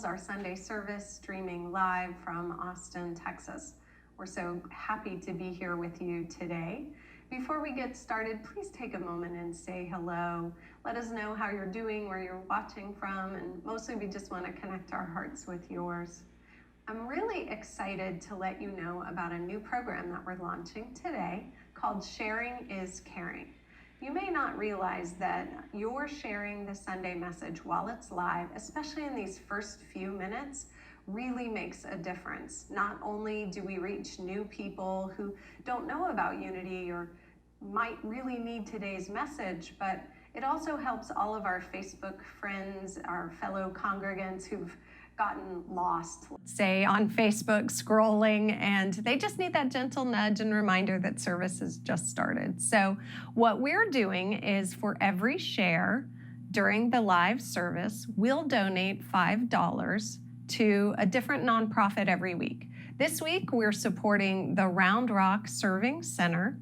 Our Sunday service streaming live from Austin, Texas. We're so happy to be here with you today. Before we get started, please take a moment and say hello. Let us know how you're doing, where you're watching from, and mostly we just want to connect our hearts with yours. I'm really excited to let you know about a new program that we're launching today called Sharing is Caring. You may not realize that you're sharing the Sunday message while it's live, especially in these first few minutes, really makes a difference. Not only do we reach new people who don't know about Unity or might really need today's message, but it also helps all of our Facebook friends, our fellow congregants who've gotten lost, say, on Facebook scrolling, and they just need that gentle nudge and reminder that service has just started. So what we're doing is for every share during the live service, we'll donate $5 to a different nonprofit every week. This week, we're supporting the Round Rock Serving Center.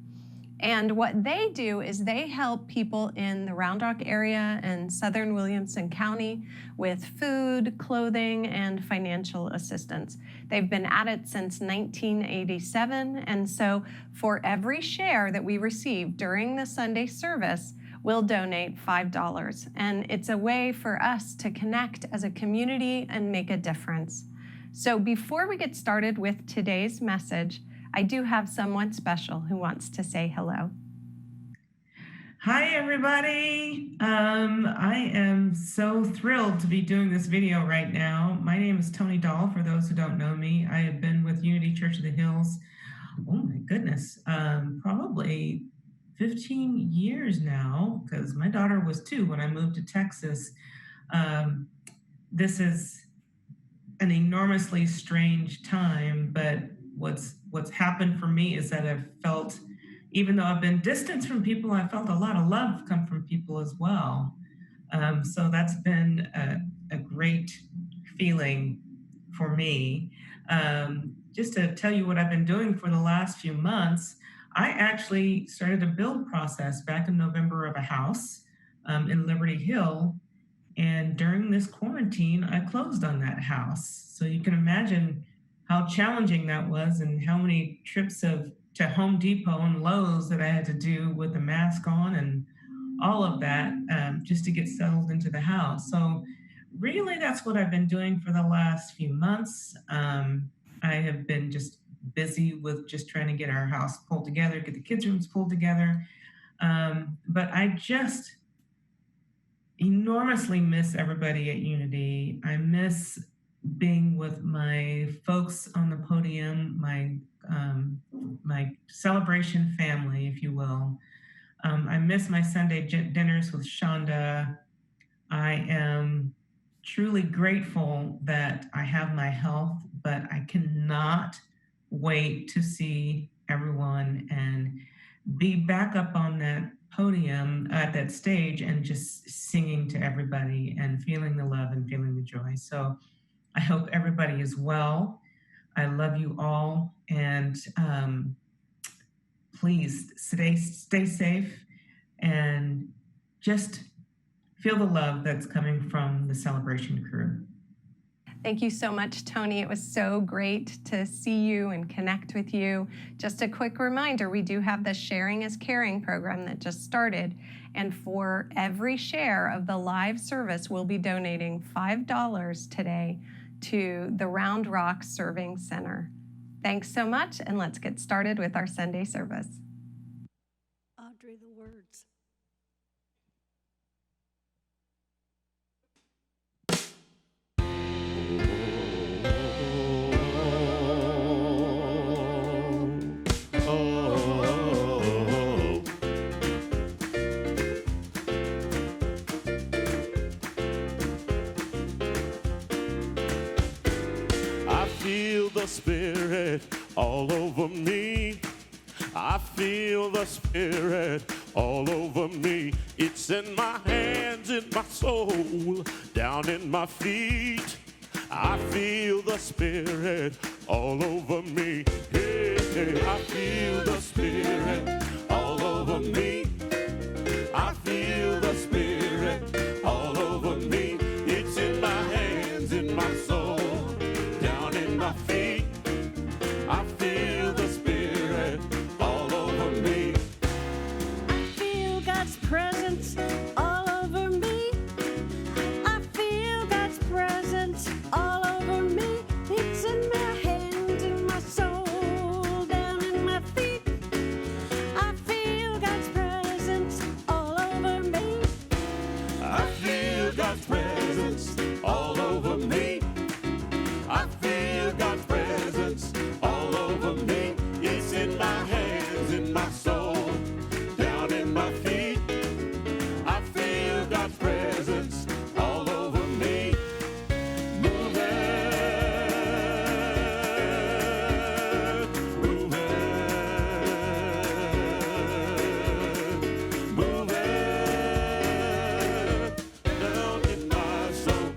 And what they do is they help people in the Round Rock area and southern Williamson County with food, clothing, and financial assistance. They've been at it since 1987, and so for every share that we receive during the Sunday service, we'll donate $5. And it's a way for us to connect as a community and make a difference. So before we get started with today's message, I do have someone special who wants to say hello. Hi, everybody. I am so thrilled to be doing this video right now. My name is Tony Dahl, for those who don't know me. I have been with Unity Church of the Hills, oh my goodness, probably 15 years now, because my daughter was 2 when I moved to Texas. This is an enormously strange time, but what's happened for me is that I've felt, even though I've been distanced from people, I felt a lot of love come from people as well. So that's been a great feeling for me. Just to tell you what I've been doing for the last few months, I actually started a build process back in November of a house in Liberty Hill. And during this quarantine, I closed on that house. So you can imagine how challenging that was and how many trips to Home Depot and Lowe's that I had to do with the mask on and all of that just to get settled into the house. So really that's what I've been doing for the last few months. I have been just busy with just trying to get our house pulled together, get the kids' rooms pulled together. But I just enormously miss everybody at Unity. I miss being with my folks on the podium, my celebration family, if you will. I miss my Sunday dinners with Shonda. I am truly grateful that I have my health, but I cannot wait to see everyone and be back up on that podium at that stage and just singing to everybody and feeling the love and feeling the joy. So I hope everybody is well. I love you all, and please stay safe and just feel the love that's coming from the celebration crew. Thank you so much, Tony. It was so great to see you and connect with you. Just a quick reminder, we do have the Sharing is Caring program that just started. And for every share of the live service, we'll be donating $5 today to the Round Rock Serving Center. Thanks so much, and let's get started with our Sunday service. Audrey, the words. The Spirit all over me. I feel the Spirit all over me. It's in my hands, in my soul, down in my feet. I feel the Spirit all over me. Hey, hey, I feel the Spirit all over me. I feel the Spirit all over me. It's in my hands, in my soul. soul, down in my feet. I feel the Spirit all over me. I feel God's presence all over me. I feel God's presence all over me. It's in my hands, in my soul, down in my feet. I feel God's presence all over me. I feel God's presence all over me. I feel God's presence all over me. It's in my hands, in my soul, down in my feet. I feel God's presence all over me. Moving, moving, moving down in my soul.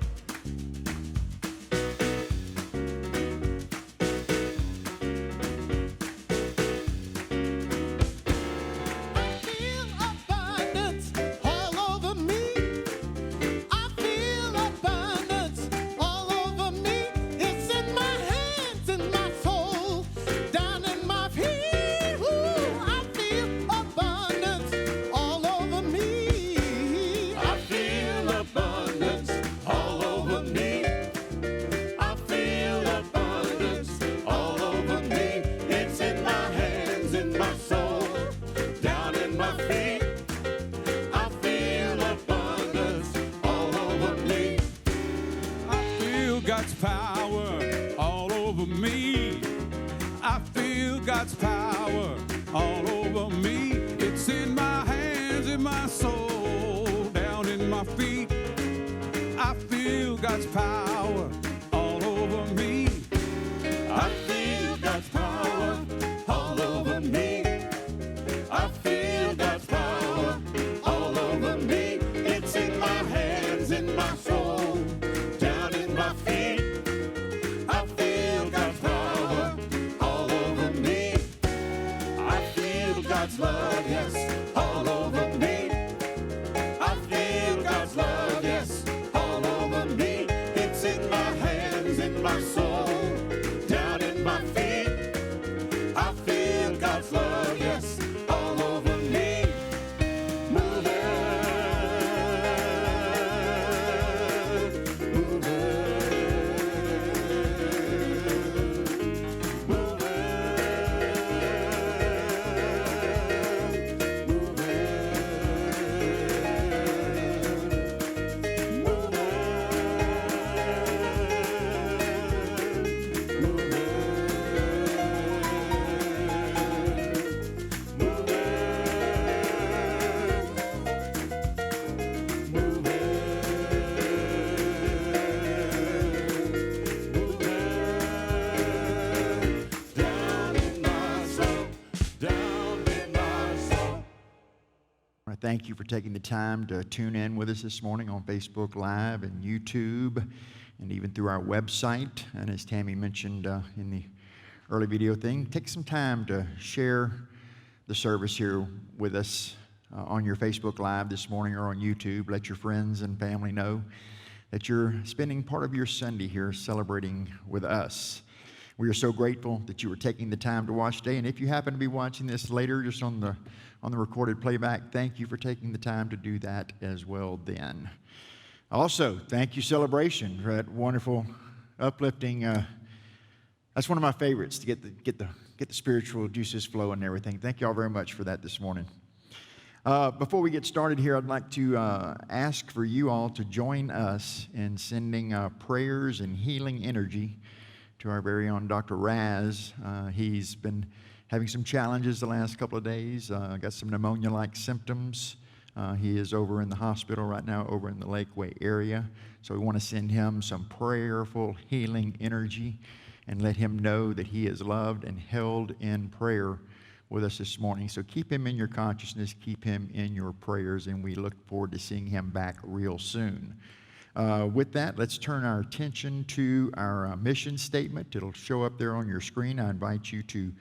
I feel abundance all over me. I feel abundance all over me. It's in my hands, in my soul, down in my feet. Ooh, I feel abundance all over me. I feel abundance all over me. I feel abundance all over me. It's in my hands, in my soul, down in my feet. I feel abundance all over me. I feel God's power all over me. I feel God's power all over me. It's in my hands, in my soul, down in my feet. I feel God's power all over me. I feel God's power all over me. I feel God's power all over me. It's in my hands, in my soul, down in my feet. I feel God's power all over me. I feel God's love, yes, all over me. I feel God's love, yes, all over me. It's in my hands, in my soul, down in my feet. I feel God's love, yes, all over me. Moving, down in my soul, down in my soul. I want to thank you for taking the time to tune in with us this morning on Facebook Live and YouTube and even through our website. And as Tammy mentioned in the early video thing, take some time to share the service here with us on your Facebook Live this morning or on YouTube. Let your friends and family know that you're spending part of your Sunday here celebrating with us. We are so grateful that you were taking the time to watch today. And if you happen to be watching this later, just on the recorded playback, thank you for taking the time to do that as well then. Also, thank you, Celebration, for that wonderful, uplifting. That's one of my favorites, to get the spiritual juices flowing and everything. Thank you all very much for that this morning. Before we get started here, I'd like to ask for you all to join us in sending prayers and healing energy to our very own Dr. Raz. He's been having some challenges the last couple of days, got some pneumonia-like symptoms. He is over in the hospital right now, over in the Lakeway area. So we want to send him some prayerful healing energy and let him know that he is loved and held in prayer with us this morning. So keep him in your consciousness, keep him in your prayers, and we look forward to seeing him back real soon. With that, let's turn our attention to our mission statement. It'll show up there on your screen. I invite you to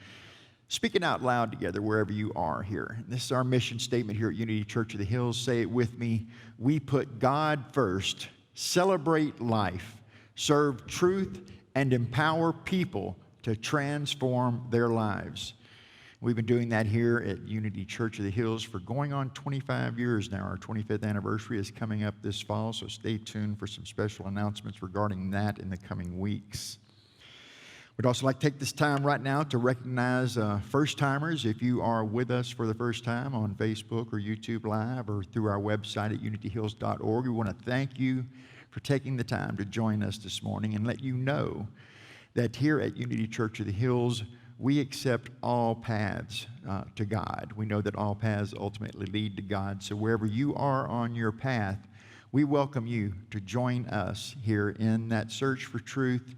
speak it out loud together wherever you are here. This is our mission statement here at Unity Church of the Hills. Say it with me. We put God first, celebrate life, serve truth, and empower people to transform their lives. We've been doing that here at Unity Church of the Hills for going on 25 years now. Our 25th anniversary is coming up this fall, so stay tuned for some special announcements regarding that in the coming weeks. We'd also like to take this time right now to recognize first-timers. If you are with us for the first time on Facebook or YouTube Live or through our website at unityhills.org, we want to thank you for taking the time to join us this morning and let you know that here at Unity Church of the Hills, we accept all paths to God. We know that all paths ultimately lead to God. So wherever you are on your path, we welcome you to join us here in that search for truth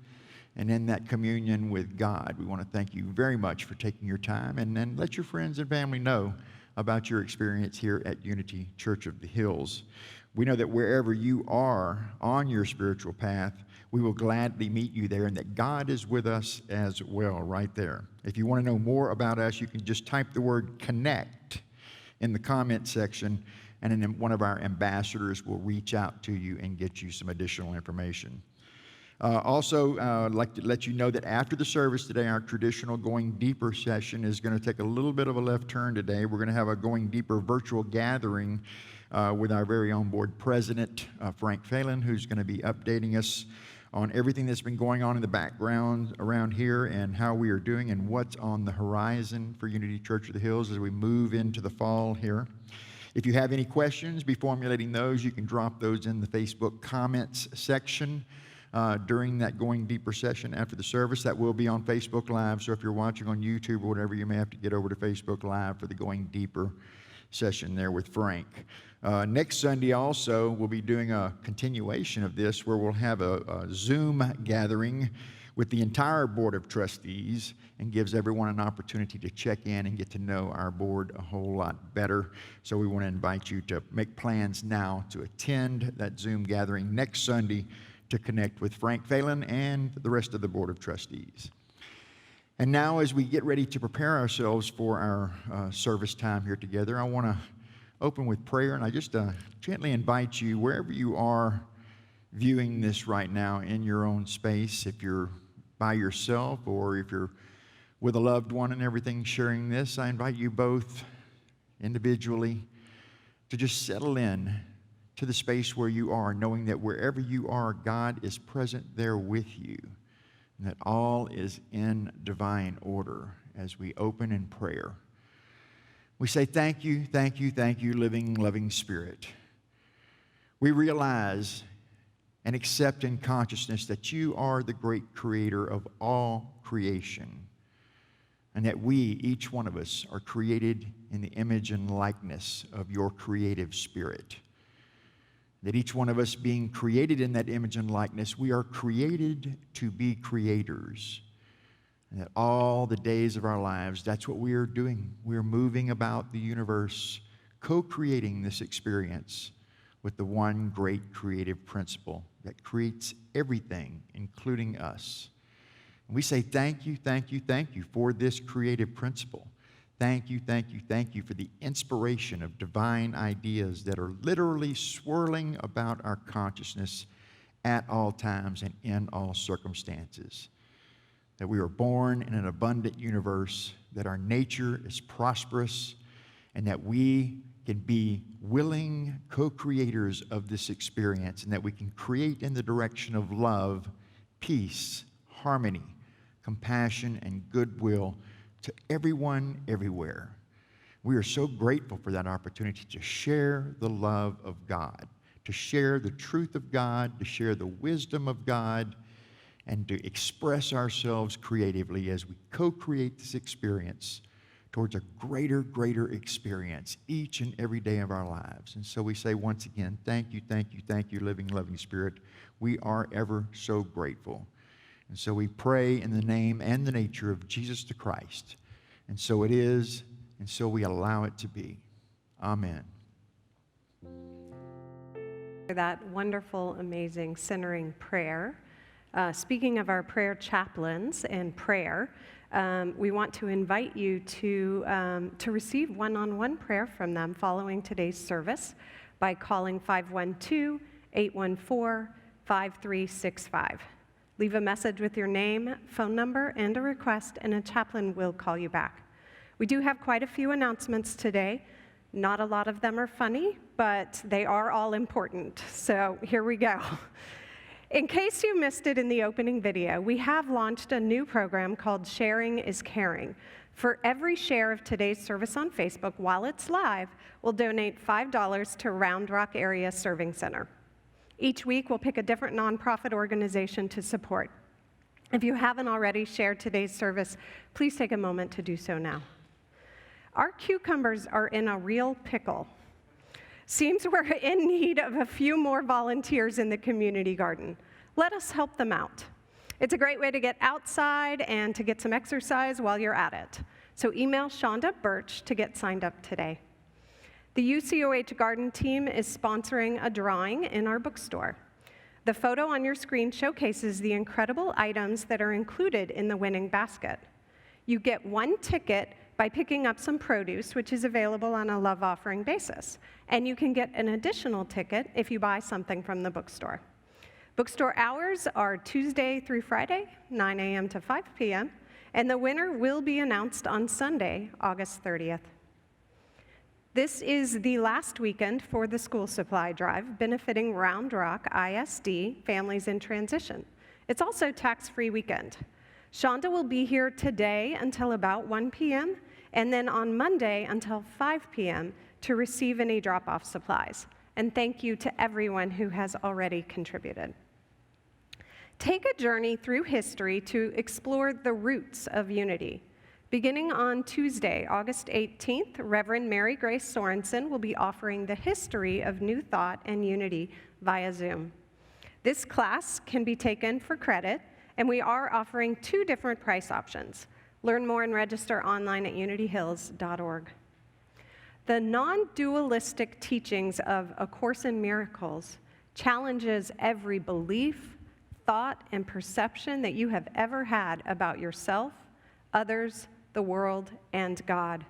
and in that communion with God. We want to thank you very much for taking your time, and then let your friends and family know about your experience here at Unity Church of the Hills. We know that wherever you are on your spiritual path, we will gladly meet you there, and that God is with us as well right there. If you want to know more about us, you can just type the word connect in the comment section, and then one of our ambassadors will reach out to you and get you some additional information. I'd like to let you know that after the service today, our traditional Going Deeper session is going to take a little bit of a left turn today. We're going to have a Going Deeper virtual gathering with our very own board president, Frank Phelan, who's going to be updating us on everything that's been going on in the background around here and how we are doing and what's on the horizon for Unity Church of the Hills as we move into the fall here. If you have any questions, be formulating those. You can drop those in the Facebook comments section during that Going Deeper session after the service. That will be on Facebook Live, so if you're watching on YouTube or whatever, you may have to get over to Facebook Live for the Going Deeper session there with Frank. Next Sunday also, we'll be doing a continuation of this where we'll have a Zoom gathering with the entire Board of Trustees and gives everyone an opportunity to check in and get to know our board a whole lot better. So we want to invite you to make plans now to attend that Zoom gathering next Sunday to connect with Frank Phelan and the rest of the Board of Trustees. And now as we get ready to prepare ourselves for our service time here together, I want to open with prayer, and I just gently invite you, wherever you are viewing this right now in your own space, if you're by yourself or if you're with a loved one and everything sharing this, I invite you both individually to just settle in to the space where you are, knowing that wherever you are, God is present there with you, and that all is in divine order as we open in prayer. We say thank you, thank you, thank you, living, loving Spirit. We realize and accept in consciousness that you are the great creator of all creation, and that we, each one of us, are created in the image and likeness of your creative Spirit. That each one of us being created in that image and likeness, we are created to be creators. And that all the days of our lives, that's what we are doing. We're moving about the universe, co-creating this experience with the one great creative principle that creates everything, including us. And we say thank you, thank you, thank you for this creative principle. Thank you, thank you, thank you for the inspiration of divine ideas that are literally swirling about our consciousness at all times and in all circumstances. That we are born in an abundant universe, that our nature is prosperous, and that we can be willing co-creators of this experience, and that we can create in the direction of love, peace, harmony, compassion, and goodwill to everyone, everywhere. We are so grateful for that opportunity to share the love of God, to share the truth of God, to share the wisdom of God, and to express ourselves creatively as we co-create this experience towards a greater, greater experience each and every day of our lives. And so we say once again, thank you, thank you, thank you, living, loving Spirit. We are ever so grateful. And so we pray in the name and the nature of Jesus the Christ. And so it is, and so we allow it to be. Amen. That wonderful, amazing, centering prayer. Speaking of our prayer chaplains and prayer, we want to invite you to receive one-on-one prayer from them following today's service by calling 512-814-5400 5365. Leave a message with your name, phone number, and a request, and a chaplain will call you back. We do have quite a few announcements today. Not a lot of them are funny, but they are all important. So here we go. In case you missed it in the opening video, we have launched a new program called Sharing is Caring. For every share of today's service on Facebook while it's live, we'll donate $5 to Round Rock Area Serving Center. Each week, we'll pick a different nonprofit organization to support. If you haven't already shared today's service, please take a moment to do so now. Our cucumbers are in a real pickle. Seems we're in need of a few more volunteers in the community garden. Let us help them out. It's a great way to get outside and to get some exercise while you're at it. So email Shonda Birch to get signed up today. The UCOH Garden team is sponsoring a drawing in our bookstore. The photo on your screen showcases the incredible items that are included in the winning basket. You get one ticket by picking up some produce, which is available on a love offering basis. And you can get an additional ticket if you buy something from the bookstore. Bookstore hours are Tuesday through Friday, 9 a.m. to 5 p.m., and the winner will be announced on Sunday, August 30th. This is the last weekend for the school supply drive, benefiting Round Rock ISD families in transition. It's also tax-free weekend. Shonda will be here today until about 1 p.m., and then on Monday until 5 p.m. to receive any drop-off supplies. And thank you to everyone who has already contributed. Take a journey through history to explore the roots of unity. Beginning on Tuesday, August 18th, Reverend Mary Grace Sorensen will be offering the history of New Thought and Unity via Zoom. This class can be taken for credit, and we are offering 2 different price options. Learn more and register online at unityhills.org. The non-dualistic teachings of A Course in Miracles challenges every belief, thought, and perception that you have ever had about yourself, others, the world, and God.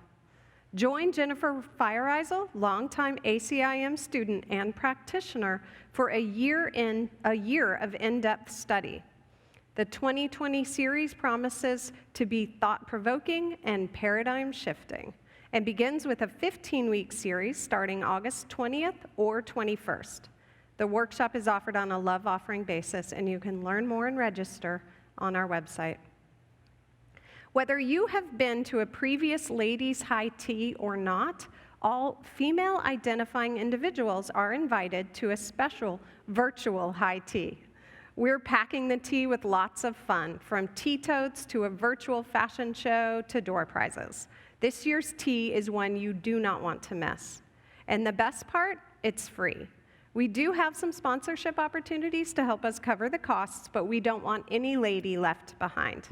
Join Jennifer Feiereisel, longtime ACIM student and practitioner, for a year of in-depth study. The 2020 series promises to be thought-provoking and paradigm-shifting, and begins with a 15-week series starting August 20th or 21st. The workshop is offered on a love offering basis, and you can learn more and register on our website. Whether you have been to a previous ladies' high tea or not, all female identifying individuals are invited to a special virtual high tea. We're packing the tea with lots of fun, from tea totes to a virtual fashion show to door prizes. This year's tea is one you do not want to miss. And the best part, it's free. We do have some sponsorship opportunities to help us cover the costs, but we don't want any lady left behind.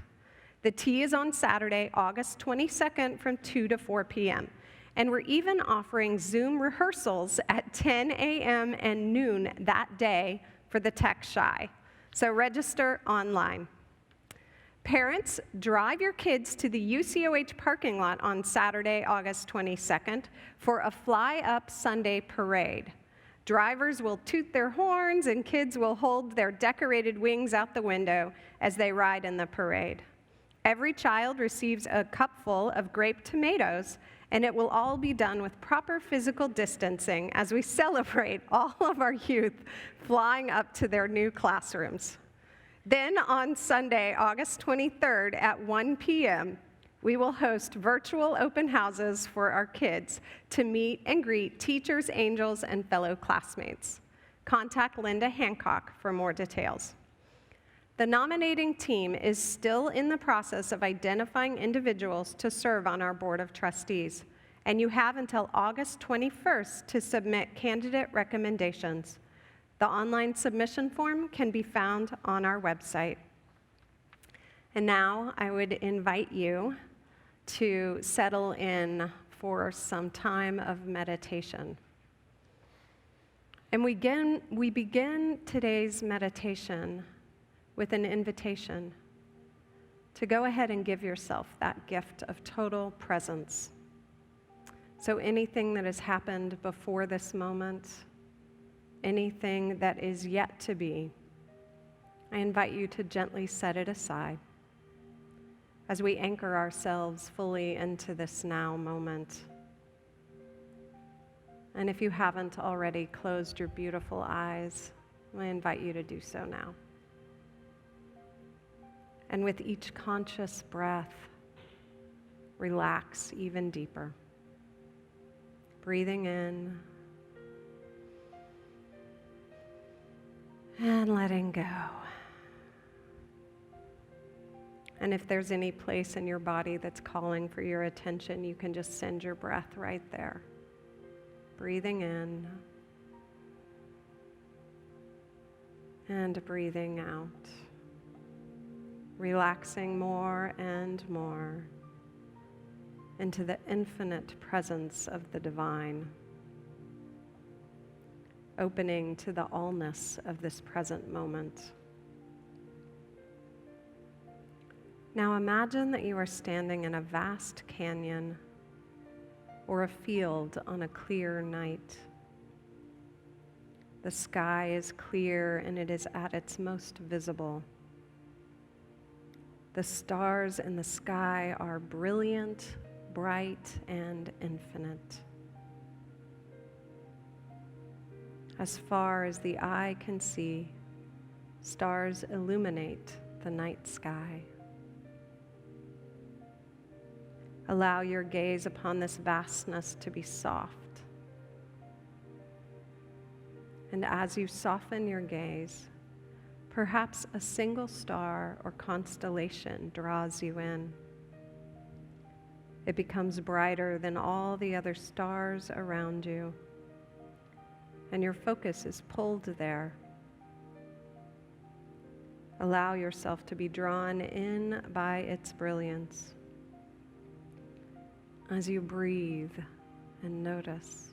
The tea is on Saturday, August 22nd from 2 to 4 p.m. And we're even offering Zoom rehearsals at 10 a.m. and noon that day for the tech shy. So register online. Parents, drive your kids to the UCOH parking lot on Saturday, August 22nd for a Fly Up Sunday parade. Drivers will toot their horns and kids will hold their decorated wings out the window as they ride in the parade. Every child receives a cupful of grape tomatoes, and it will all be done with proper physical distancing as we celebrate all of our youth flying up to their new classrooms. Then on Sunday, August 23rd at 1 p.m., we will host virtual open houses for our kids to meet and greet teachers, angels, and fellow classmates. Contact Linda Hancock for more details. The nominating team is still in the process of identifying individuals to serve on our Board of Trustees, and you have until August 21st to submit candidate recommendations. The online submission form can be found on our website. And now I would invite you to settle in for some time of meditation. And we begin today's meditation with an invitation to go ahead and give yourself that gift of total presence. So anything that has happened before this moment, anything that is yet to be, I invite you to gently set it aside as we anchor ourselves fully into this now moment. And if you haven't already closed your beautiful eyes, I invite you to do so now. And with each conscious breath, relax even deeper. Breathing in and letting go. And if there's any place in your body that's calling for your attention, you can just send your breath right there. Breathing in and breathing out. Relaxing more and more into the infinite presence of the divine. Opening to the allness of this present moment. Now imagine that you are standing in a vast canyon or a field on a clear night. The sky is clear and it is at its most visible. The stars in the sky are brilliant, bright, and infinite. As far as the eye can see, stars illuminate the night sky. Allow your gaze upon this vastness to be soft. And as you soften your gaze, perhaps a single star or constellation draws you in. It becomes brighter than all the other stars around you, and your focus is pulled there. Allow yourself to be drawn in by its brilliance. As you breathe and notice,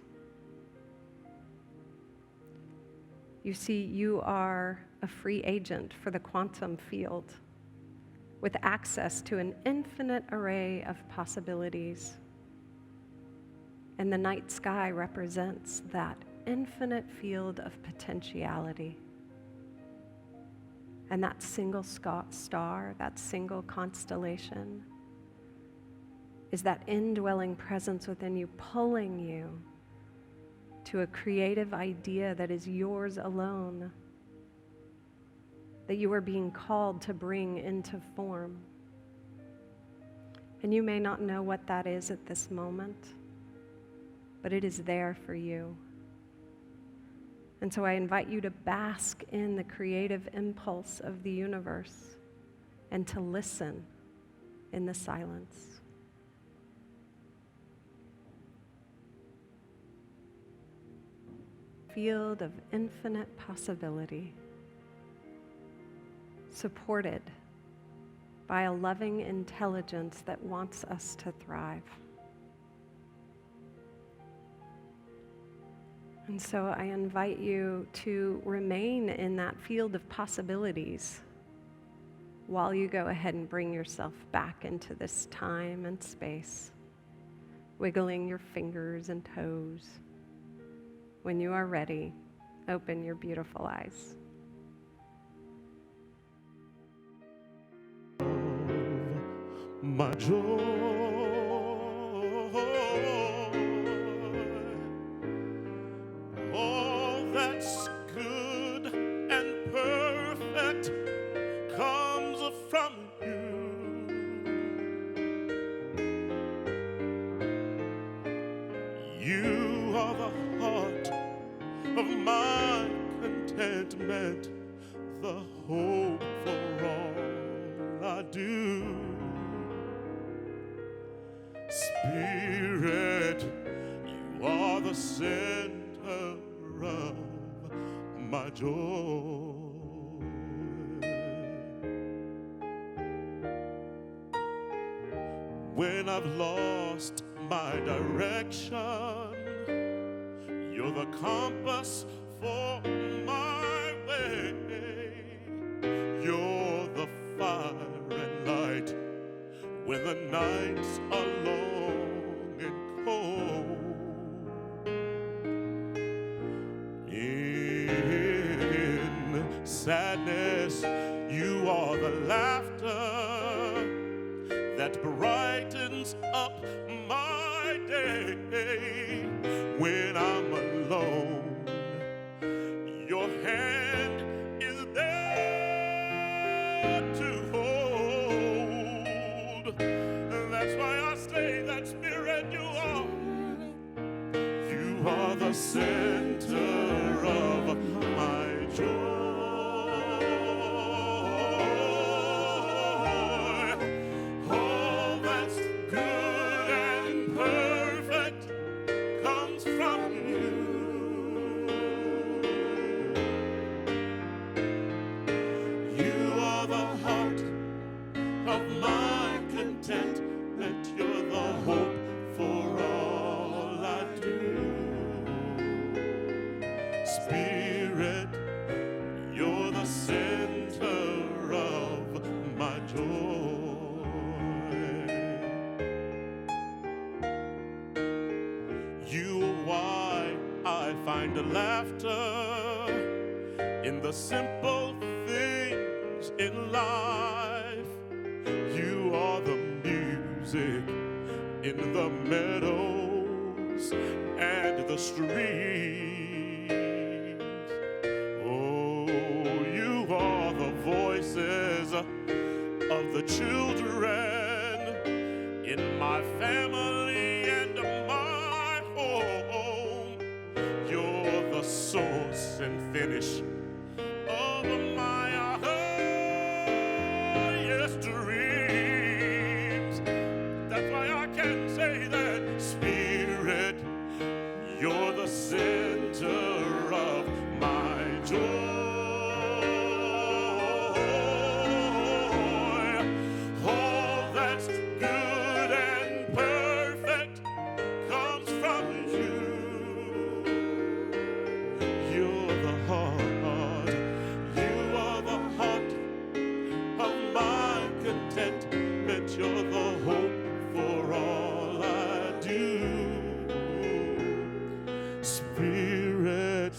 you see you are a free agent for the quantum field with access to an infinite array of possibilities. And the night sky represents that infinite field of potentiality. And that single star, that single constellation, is that indwelling presence within you, pulling you to a creative idea that is yours alone, that you are being called to bring into form. And you may not know what that is at this moment, but it is there for you. And so I invite you to bask in the creative impulse of the universe and to listen in the silence. Field of infinite possibility, supported by a loving intelligence that wants us to thrive. And so I invite you to remain in that field of possibilities while you go ahead and bring yourself back into this time and space, wiggling your fingers and toes. When you are ready, open your beautiful eyes. My joy, all that's good and perfect comes from you. You are the heart of my contentment, the hope for all I do. Spirit, you are the center of my joy. When I've lost my direction, you're the compass for my way. You're the fire and light when the nights are long and cold. In sadness, laughter that brightens up my day. When I'm alone, your hand is there to hold. That's why I say that, Spirit, you are. You are the center of my joy. All that's good and perfect comes from you. You are the heart of my contentment. You're the hope for all I do. Spirit, you're the center of my joy. You are why I find laughter in the simple things in life. You are the music in the meadows and the streams. Oh, you are the voices of the children in my family and my home. You're the source and finish of my highest dreams. That's why I can say that, Spirit, you're the center of my joy. All that's good and perfect comes from you. You're the heart. You are the heart of my contentment. You're the hope for all I do. Spirit,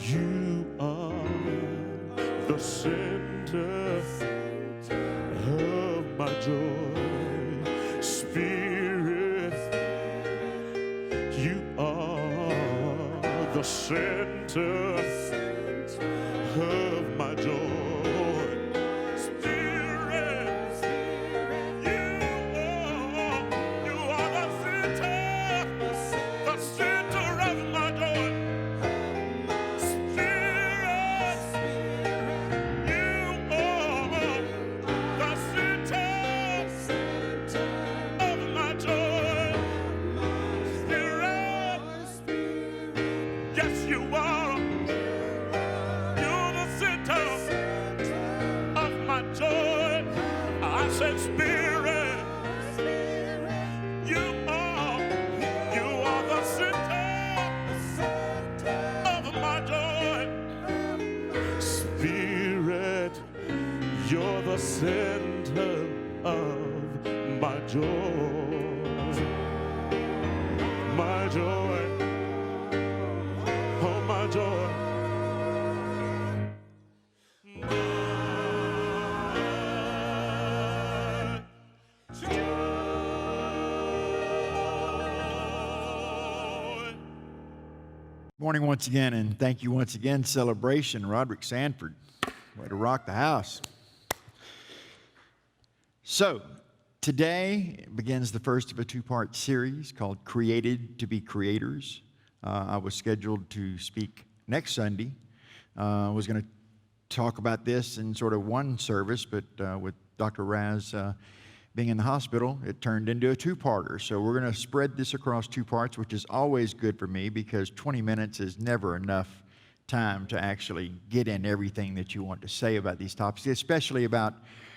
you are the center of my joy. Spirit, you are the center of my joy. Spirit, you are the center of my joy. Spirit, you are the center of my joy. Spirit, yes, you are. You're the center of my joy. I said, Spirit, you are the center of my joy. Spirit, you're the center of my joy. My joy. Oh, my joy. Morning once again, and thank you once again, Celebration, Roderick Sanford. Way to rock the house. So, today begins the first of a two-part series called Created to be Creators. I was scheduled to speak next Sunday. I was going to talk about this in sort of one service, but with Dr. Raz being in the hospital, it turned into a two-parter. So we're going to spread this across two parts, which is always good for me because 20 minutes is never enough time to actually get in everything that you want to say about these topics, especially about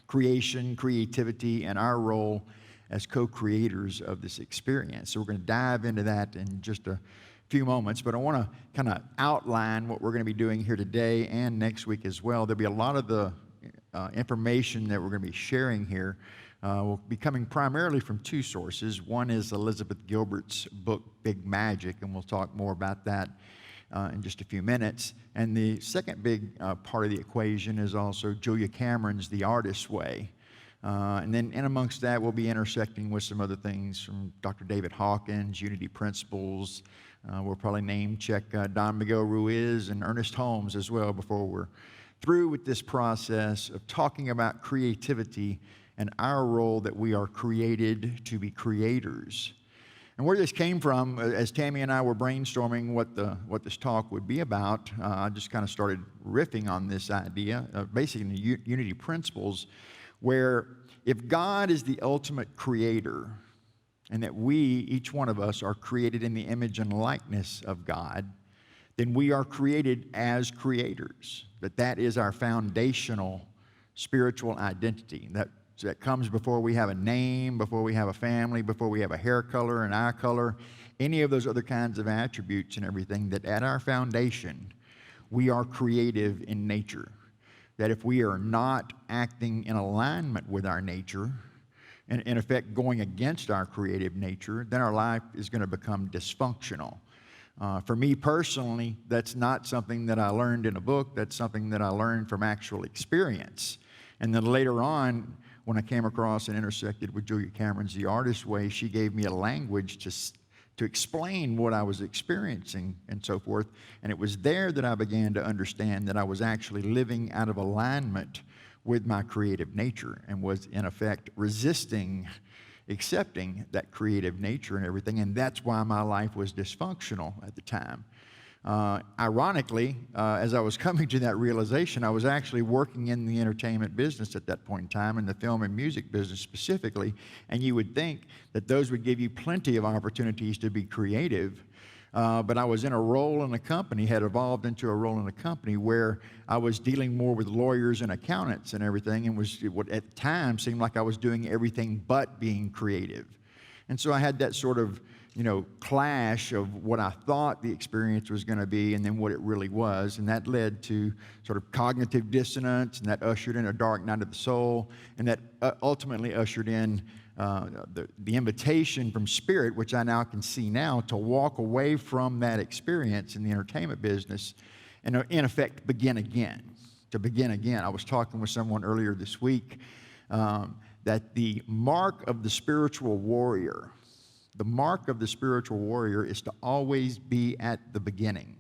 creation, creativity, and our role as co-creators of this experience. So we're going to dive into that in just a few moments, but I want to kind of outline what we're going to be doing here today and next week as well. There'll be a lot of the information that we're going to be sharing here will be coming primarily from two sources. One is Elizabeth Gilbert's book, Big Magic, and we'll talk more about that in just a few minutes. And the second big part of the equation is also Julia Cameron's The Artist's Way. And then in amongst that, we'll be intersecting with some other things from Dr. David Hawkins, Unity Principles. We'll probably name check Don Miguel Ruiz and Ernest Holmes as well before we're through with this process of talking about creativity and our role that we are created to be creators. And where this came from, as Tammy and I were brainstorming what this talk would be about, I just kind of started riffing on this idea, basically Unity Principles, where if God is the ultimate creator, and that we, each one of us, are created in the image and likeness of God, then we are created as creators. That is our foundational spiritual identity. That comes before we have a name, before we have a family, before we have a hair color, an eye color, any of those other kinds of attributes and everything, that at our foundation, we are creative in nature. That if we are not acting in alignment with our nature, and in effect going against our creative nature, then our life is going to become dysfunctional. For me personally, that's not something that I learned in a book. That's something that I learned from actual experience. And then later on, when I came across and intersected with Julia Cameron's The Artist's Way, she gave me a language to explain what I was experiencing and so forth. And it was there that I began to understand that I was actually living out of alignment with my creative nature and was, in effect, resisting accepting that creative nature and everything. And that's why my life was dysfunctional at the time. Ironically, as I was coming to that realization, I was actually working in the entertainment business at that point in time, in the film and music business specifically, and you would think that those would give you plenty of opportunities to be creative. But I was in a role in a company, had evolved into a role in a company where I was dealing more with lawyers and accountants and everything, and was what at the time seemed like I was doing everything but being creative. And so I had that sort of, clash of what I thought the experience was going to be and then what it really was. And that led to sort of cognitive dissonance, and that ushered in a dark night of the soul, and that ultimately ushered in the invitation from Spirit, which I now can see now, to walk away from that experience in the entertainment business and, in effect, begin again. To begin again. I was talking with someone earlier this week that the mark of the spiritual warrior, is to always be at the beginning.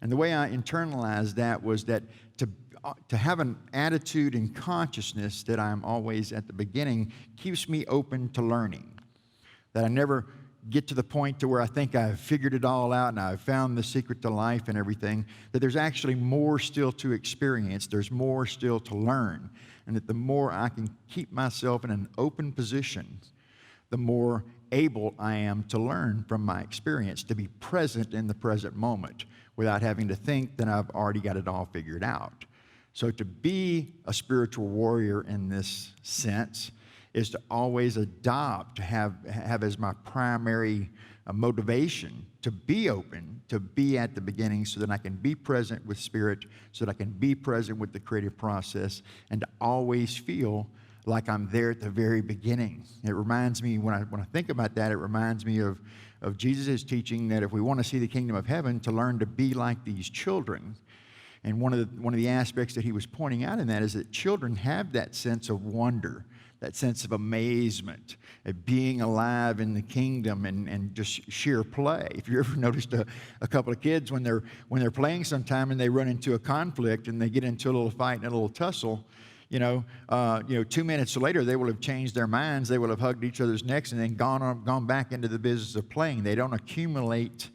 And the way I internalized that was that to have an attitude and consciousness that I'm always at the beginning keeps me open to learning. That I never get to the point to where I think I've figured it all out and I've found the secret to life and everything, that there's actually more still to experience, there's more still to learn, and that the more I can keep myself in an open position, the more able I am to learn from my experience, to be present in the present moment without having to think that I've already got it all figured out. So to be a spiritual warrior in this sense is to always adopt, to have as my primary motivation to be open, to be at the beginning so that I can be present with Spirit, so that I can be present with the creative process, and to always feel like I'm there at the very beginning. It reminds me, when I think about that, it reminds me of Jesus' teaching that if we want to see the kingdom of heaven, to learn to be like these children. And one of the aspects that he was pointing out in that is that children have that sense of wonder, that sense of amazement, at being alive in the kingdom and just sheer play. If you ever noticed a couple of kids when they're playing sometime and they run into a conflict and they get into a little fight and a little tussle, 2 minutes later, they will have changed their minds. They will have hugged each other's necks and then gone back into the business of playing. They don't accumulate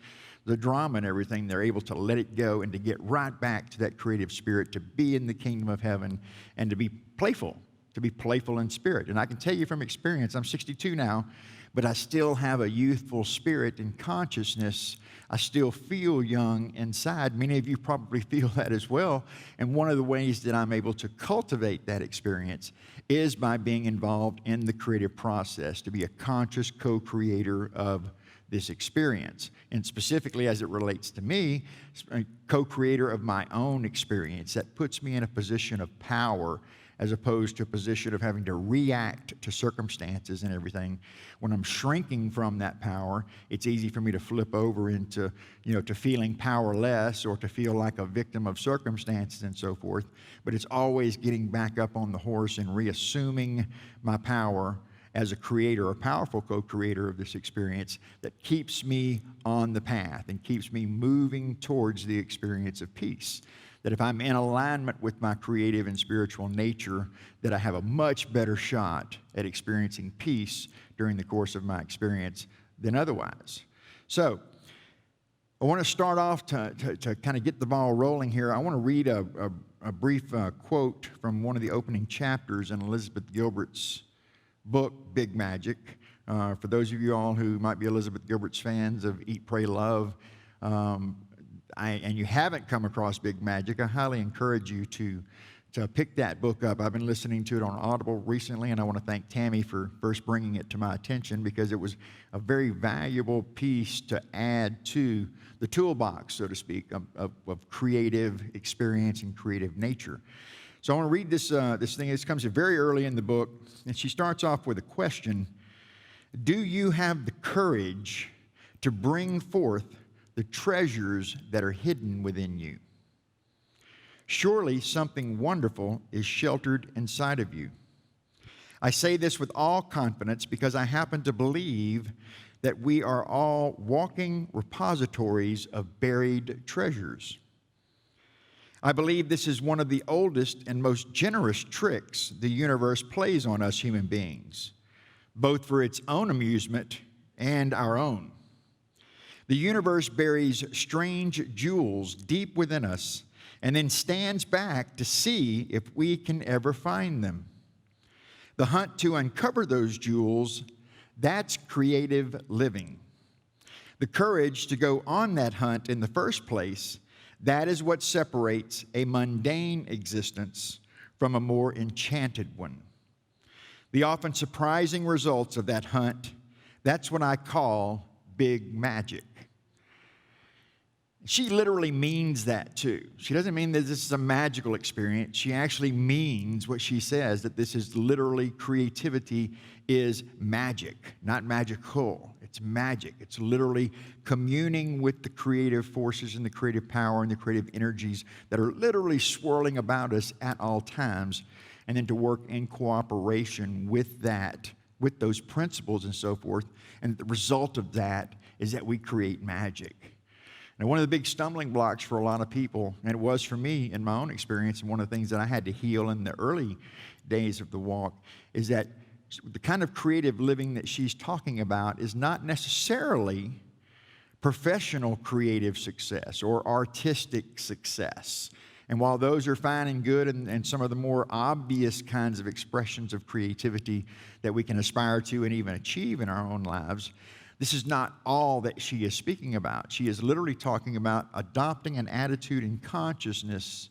the drama and everything. They're able to let it go and to get right back to that creative spirit, to be in the kingdom of heaven and to be playful in spirit. And I can tell you from experience, I'm 62 now, but I still have a youthful spirit and consciousness. I still feel young inside. Many of you probably feel that as well. And one of the ways that I'm able to cultivate that experience is by being involved in the creative process, to be a conscious co-creator of this experience. And specifically as it relates to me, a co-creator of my own experience that puts me in a position of power as opposed to a position of having to react to circumstances and everything. When I'm shrinking from that power, it's easy for me to flip over into, to feeling powerless or to feel like a victim of circumstances and so forth. But it's always getting back up on the horse and reassuming my power as a creator, a powerful co-creator of this experience that keeps me on the path and keeps me moving towards the experience of peace. That if I'm in alignment with my creative and spiritual nature, that I have a much better shot at experiencing peace during the course of my experience than otherwise. So, I want to start off to kind of get the ball rolling here. I want to read a brief quote from one of the opening chapters in Elizabeth Gilbert's book, Big Magic. For those of you all who might be Elizabeth Gilbert's fans of Eat, Pray, Love, and you haven't come across Big Magic, I highly encourage you to pick that book up. I've been listening to it on Audible recently, and I want to thank Tammy for first bringing it to my attention because it was a very valuable piece to add to the toolbox, so to speak, of creative experience and creative nature. So I want to read this thing. This comes very early in the book, and she starts off with a question. Do you have the courage to bring forth the treasures that are hidden within you? Surely something wonderful is sheltered inside of you. I say this with all confidence because I happen to believe that we are all walking repositories of buried treasures. I believe this is one of the oldest and most generous tricks the universe plays on us human beings, both for its own amusement and our own. The universe buries strange jewels deep within us and then stands back to see if we can ever find them. The hunt to uncover those jewels, that's creative living. The courage to go on that hunt in the first place, that is what separates a mundane existence from a more enchanted one. The often surprising results of that hunt, that's what I call big magic. She literally means that too. She doesn't mean that this is a magical experience. She actually means what she says, that this is literally creativity is magic, not magical. It's magic. It's literally communing with the creative forces and the creative power and the creative energies that are literally swirling about us at all times, and then to work in cooperation with that, with those principles and so forth. And the result of that is that we create magic. Now, one of the big stumbling blocks for a lot of people, and it was for me in my own experience, and one of the things that I had to heal in the early days of the walk, is that the kind of creative living that she's talking about is not necessarily professional creative success or artistic success. And while those are fine and good and some of the more obvious kinds of expressions of creativity that we can aspire to and even achieve in our own lives, this is not all that she is speaking about. She is literally talking about adopting an attitude and consciousness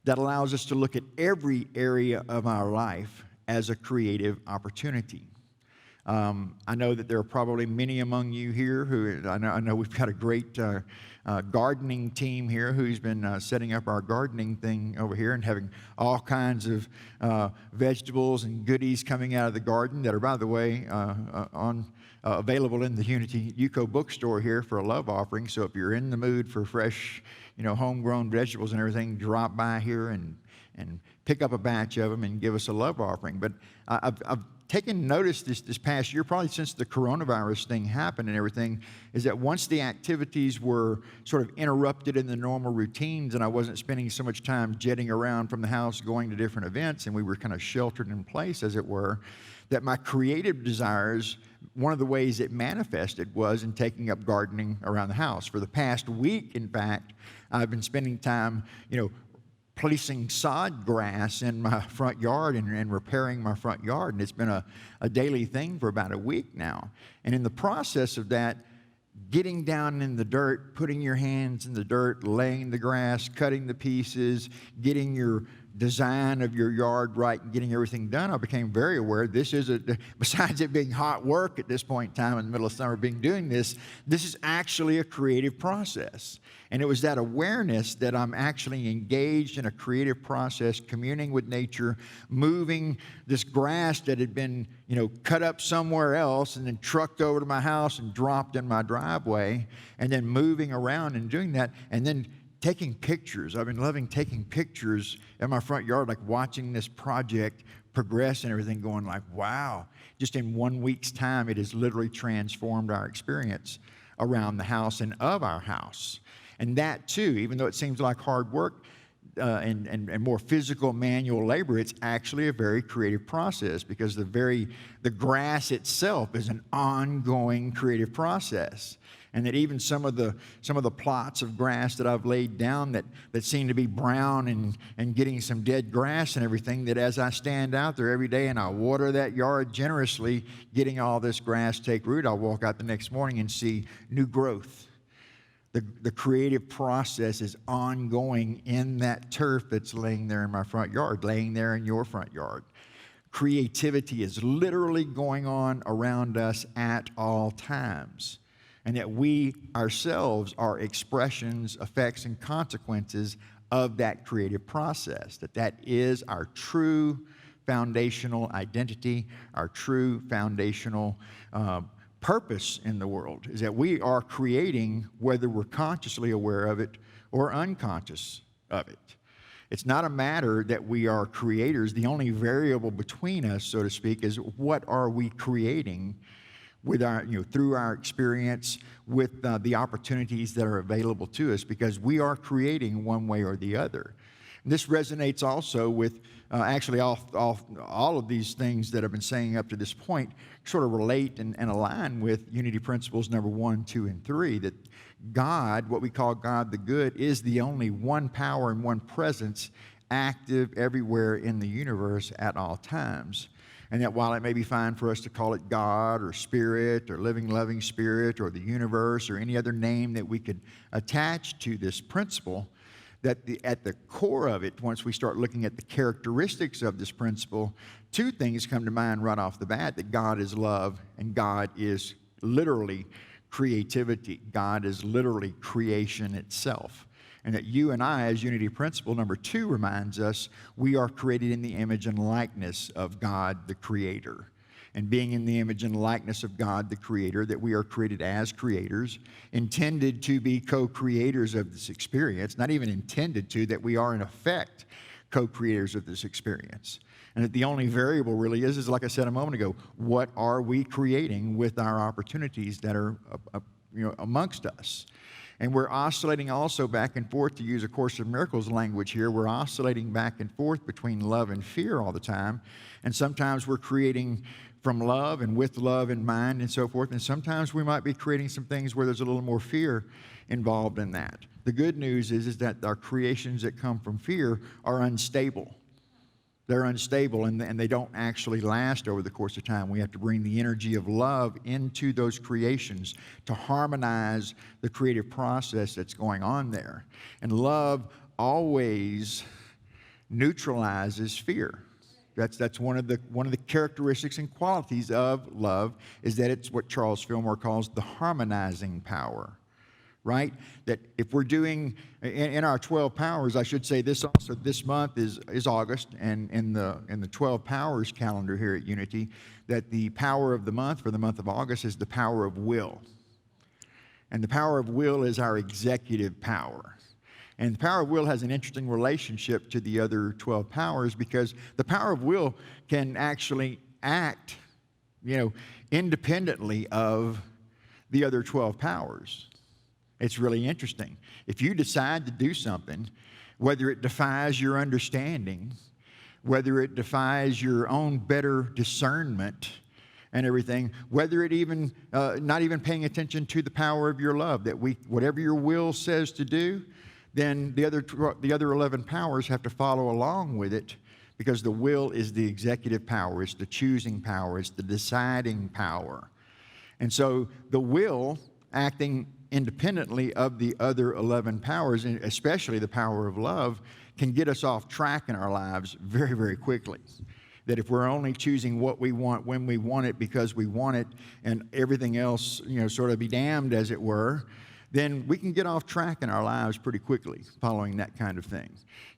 that allows us to look at every area of our life as a creative opportunity. I know that there are probably many among you here who, I know we've got a great gardening team here who's been setting up our gardening thing over here and having all kinds of vegetables and goodies coming out of the garden that are, by the way, available in the Unity Yuko bookstore here for a love offering. So if you're in the mood for fresh, homegrown vegetables and everything, drop by here and pick up a batch of them and give us a love offering. But I've taken notice this past year, probably since the coronavirus thing happened and everything, is that once the activities were sort of interrupted in the normal routines and I wasn't spending so much time jetting around from the house going to different events and we were kind of sheltered in place, as it were, that my creative desires, one of the ways it manifested was in taking up gardening around the house. For the past week, in fact, I've been spending time, placing sod grass in my front yard and repairing my front yard. And it's been a daily thing for about a week now. And in the process of that, getting down in the dirt, putting your hands in the dirt, laying the grass, cutting the pieces, getting your design of your yard right and getting everything done, I became very aware this is besides it being hot work at this point in time in the middle of summer doing this is actually a creative process. And it was that awareness that I'm actually engaged in a creative process, communing with nature, moving this grass that had been, cut up somewhere else and then trucked over to my house and dropped in my driveway, and then moving around and doing that, and then taking pictures. I've been loving taking pictures in my front yard, like watching this project progress and everything, going like, wow, just in 1 week's time, it has literally transformed our experience around the house and of our house. And that too, even though it seems like hard work and more physical manual labor, it's actually a very creative process, because the grass itself is an ongoing creative process. And that even some of the plots of grass that I've laid down that seem to be brown and getting some dead grass and everything, that as I stand out there every day and I water that yard generously, getting all this grass take root, I'll walk out the next morning and see new growth. The creative process is ongoing in that turf that's laying there in my front yard, laying there in your front yard. Creativity is literally going on around us at all times. And that we ourselves are expressions, effects, and consequences of that creative process. That is our true foundational identity, our true foundational purpose in the world, is that we are creating whether we're consciously aware of it or unconscious of it. It's not a matter that we are creators. The only variable between us, so to speak, is what are we creating with our, through our experience, with the opportunities that are available to us, because we are creating one way or the other. And this resonates also with actually all of these things that I've been saying up to this point sort of relate and align with unity principles number 1, 2, and 3, that God, what we call God the Good, is the only one power and one presence active everywhere in the universe at all times. And that while it may be fine for us to call it God or Spirit or living, loving Spirit or the universe or any other name that we could attach to this principle, that at the core of it, once we start looking at the characteristics of this principle, two things come to mind right off the bat: that God is love and God is literally creativity. God is literally creation itself. And that you and I, as unity principle number 2, reminds us we are created in the image and likeness of God the Creator. And being in the image and likeness of God the Creator, that we are created as creators, intended to be co-creators of this experience, not even intended to, that we are in effect co-creators of this experience. And that the only variable really is like I said a moment ago, what are we creating with our opportunities that are amongst us? And we're oscillating also back and forth, to use A Course in Miracles language here, we're oscillating back and forth between love and fear all the time. And sometimes we're creating from love and with love in mind and so forth. And sometimes we might be creating some things where there's a little more fear involved in that. The good news is that our creations that come from fear are unstable. They're unstable, and they don't actually last over the course of time. We have to bring the energy of love into those creations to harmonize the creative process that's going on there. And love always neutralizes fear. That's one of the characteristics and qualities of love, is that it's what Charles Fillmore calls the harmonizing power. Right? That if we're doing, in our 12 powers, I should say this also, this month is August, and in the 12 powers calendar here at Unity, that the power of the month for the month of August is the power of will. And the power of will is our executive power. And the power of will has an interesting relationship to the other 12 powers, because the power of will can actually act, independently of the other 12 powers. It's really interesting. If you decide to do something, whether it defies your understanding, whether it defies your own better discernment and everything, whether it even, not even paying attention to the power of your love, that whatever your will says to do, then the other 11 powers have to follow along with it, because the will is the executive power, it's the choosing power, it's the deciding power. And so the will, acting independently of the other 11 powers, and especially the power of love, can get us off track in our lives very, very quickly. That if we're only choosing what we want when we want it because we want it, and everything else, sort of be damned, as it were, then we can get off track in our lives pretty quickly following that kind of thing.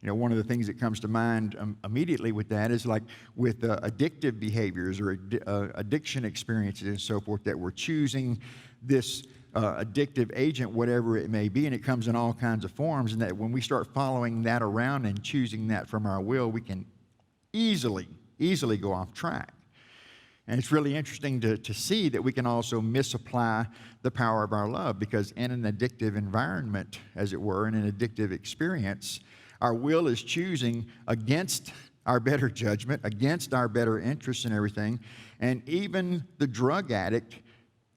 One of the things that comes to mind immediately with that is like with addictive behaviors or addiction experiences and so forth, that we're choosing this addictive agent, whatever it may be, and it comes in all kinds of forms, and that when we start following that around and choosing that from our will, we can easily go off track. And it's really interesting to see that we can also misapply the power of our love, because in an addictive environment, as it were, in an addictive experience, our will is choosing against our better judgment, against our better interests and everything. And even the drug addict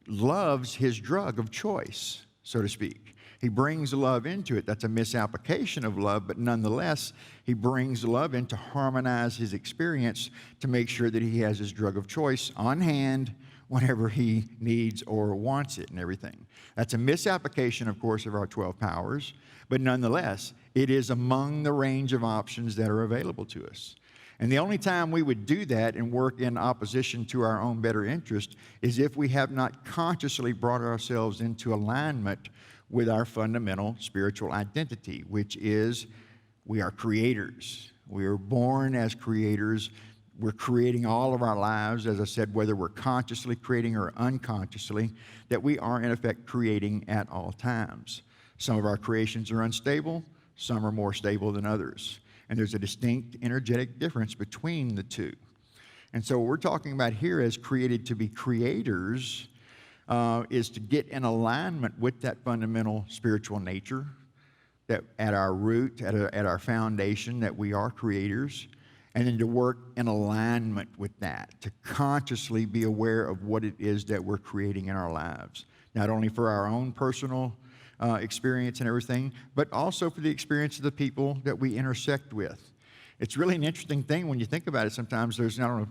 loves his drug of choice, so to speak. He brings love into it. That's a misapplication of love, but nonetheless, he brings love in to harmonize his experience to make sure that he has his drug of choice on hand whenever he needs or wants it and everything. That's a misapplication, of course, of our 12 powers, but nonetheless, it is among the range of options that are available to us. And the only time we would do that and work in opposition to our own better interest is if we have not consciously brought ourselves into alignment with our fundamental spiritual identity, which is we are creators. We are born as creators. We're creating all of our lives, as I said, whether we're consciously creating or unconsciously, that we are in effect creating at all times. Some of our creations are unstable, some are more stable than others. And there's a distinct energetic difference between the two. And so what we're talking about here as created to be creators is to get in alignment with that fundamental spiritual nature, that at our root, at our foundation, that we are creators, and then to work in alignment with that, to consciously be aware of what it is that we're creating in our lives, not only for our own personal experience and everything, but also for the experience of the people that we intersect with. It's really an interesting thing when you think about it. Sometimes there's, I don't know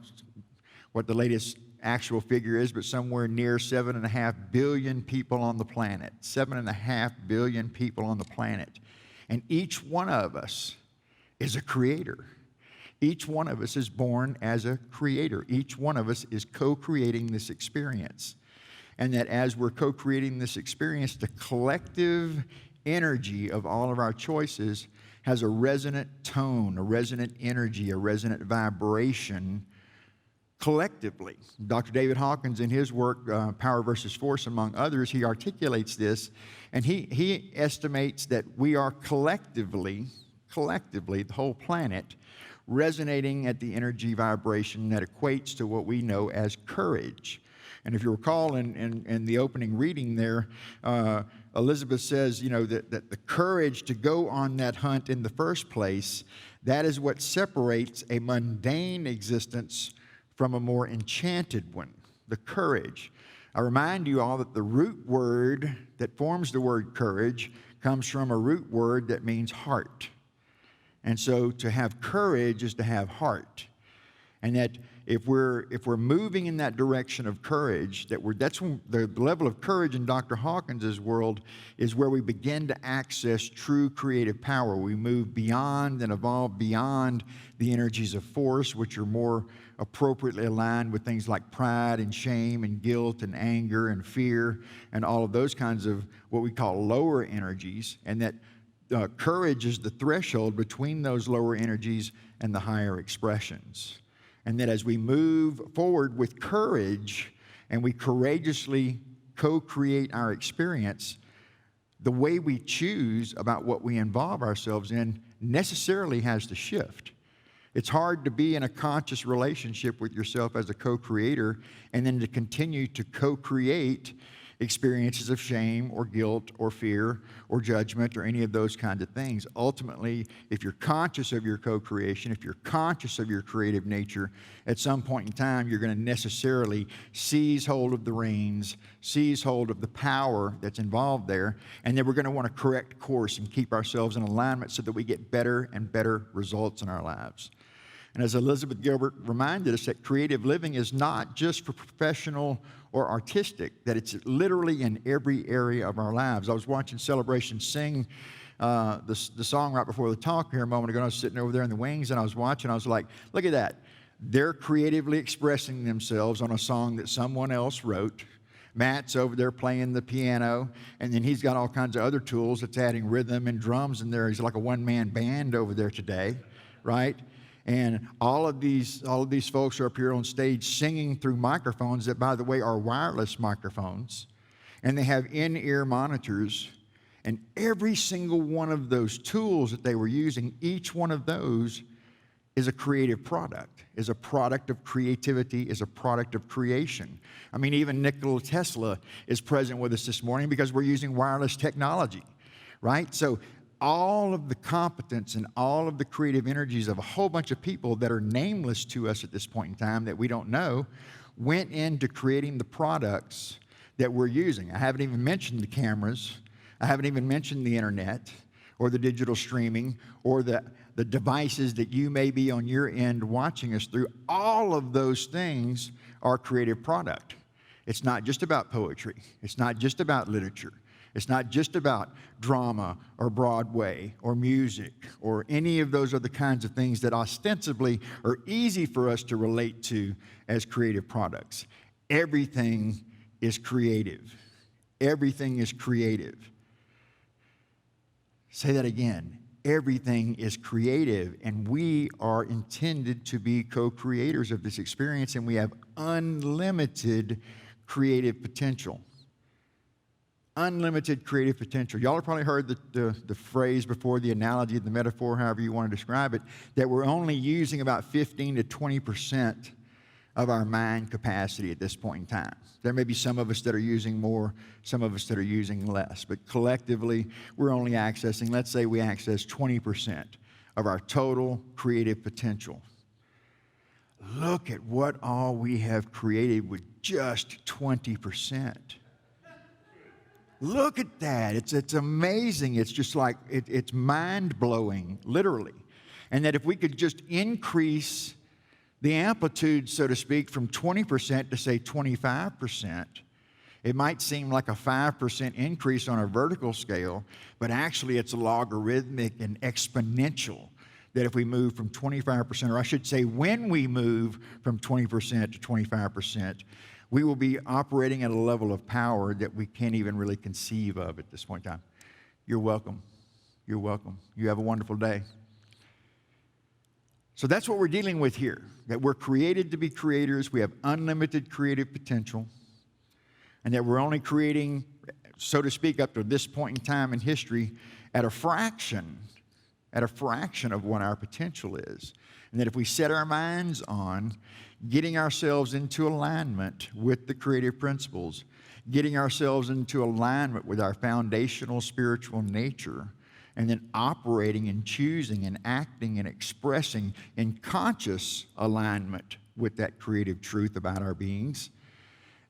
what the latest actual figure is, but somewhere near 7.5 billion people on the planet. 7.5 billion people on the planet. And each one of us is a creator. Each one of us is born as a creator. Each one of us is co-creating this experience. And that as we're co-creating this experience, the collective energy of all of our choices has a resonant tone, a resonant energy, a resonant vibration collectively. Dr. David Hawkins, in his work, Power versus Force, among others, he articulates this, and he estimates that we are collectively, the whole planet, resonating at the energy vibration that equates to what we know as courage. And if you recall in the opening reading there, Elizabeth says, that the courage to go on that hunt in the first place, that is what separates a mundane existence from a more enchanted one, the courage. I remind you all that the root word that forms the word courage comes from a root word that means heart. And so to have courage is to have heart. And that if we're moving in that direction of courage, that's when the level of courage in Dr. Hawkins' world is where we begin to access true creative power. We move beyond and evolve beyond the energies of force, which are more appropriately aligned with things like pride and shame and guilt and anger and fear and all of those kinds of what we call lower energies, and that courage is the threshold between those lower energies and the higher expressions. And that as we move forward with courage and we courageously co-create our experience, the way we choose about what we involve ourselves in necessarily has to shift. It's hard to be in a conscious relationship with yourself as a co-creator and then to continue to co-create experiences of shame or guilt or fear or judgment or any of those kinds of things. Ultimately, if you're conscious of your co-creation, if you're conscious of your creative nature, at some point in time, you're going to necessarily seize hold of the reins, seize hold of the power that's involved there, and then we're going to want to correct course and keep ourselves in alignment so that we get better and better results in our lives. And as Elizabeth Gilbert reminded us, that creative living is not just for professional or artistic, that it's literally in every area of our lives. I was watching Celebration Sing the song right before the talk here a moment ago. And I was sitting over there in the wings, and I was watching. I was like, look at that. They're creatively expressing themselves on a song that someone else wrote. Matt's over there playing the piano, and then he's got all kinds of other tools that's adding rhythm and drums in there. He's like a one-man band over there today, right? And all of these folks are up here on stage singing through microphones that, by the way, are wireless microphones. And they have in-ear monitors. And every single one of those tools that they were using, each one of those is a creative product, is a product of creativity, is a product of creation. I mean, even Nikola Tesla is present with us this morning because we're using wireless technology, right? So all of the competence and all of the creative energies of a whole bunch of people that are nameless to us at this point in time that we don't know went into creating the products that we're using. I haven't even mentioned the cameras. I haven't even mentioned the internet or the digital streaming or the devices that you may be on your end watching us through. All of those things are creative product. It's not just about poetry. It's not just about literature. It's not just about drama or Broadway or music or any of those other kinds of things that ostensibly are easy for us to relate to as creative products. Everything is creative. Everything is creative. Say that again. Everything is creative, and we are intended to be co-creators of this experience, and we have unlimited creative potential. Unlimited creative potential. Y'all have probably heard the phrase before, the analogy, the metaphor, however you want to describe it, that we're only using about 15 to 20% of our mind capacity at this point in time. There may be some of us that are using more, some of us that are using less, but collectively, we're only accessing, let's say we access 20% of our total creative potential. Look at what all we have created with just 20%. Look at that. It's amazing. It's just like, it's mind-blowing, literally. And that if we could just increase the amplitude, so to speak, from 20% to, say, 25%, it might seem like a 5% increase on a vertical scale, but actually it's logarithmic and exponential. That if we move from 25%, or I should say when we move from 20% to 25%, we will be operating at a level of power that we can't even really conceive of at this point in time. You're welcome. You're welcome. You have a wonderful day. So that's what we're dealing with here, that we're created to be creators, we have unlimited creative potential, and that we're only creating, so to speak, up to this point in time in history at a fraction of what our potential is. And that if we set our minds on getting ourselves into alignment with the creative principles, getting ourselves into alignment with our foundational spiritual nature, and then operating and choosing and acting and expressing in conscious alignment with that creative truth about our beings,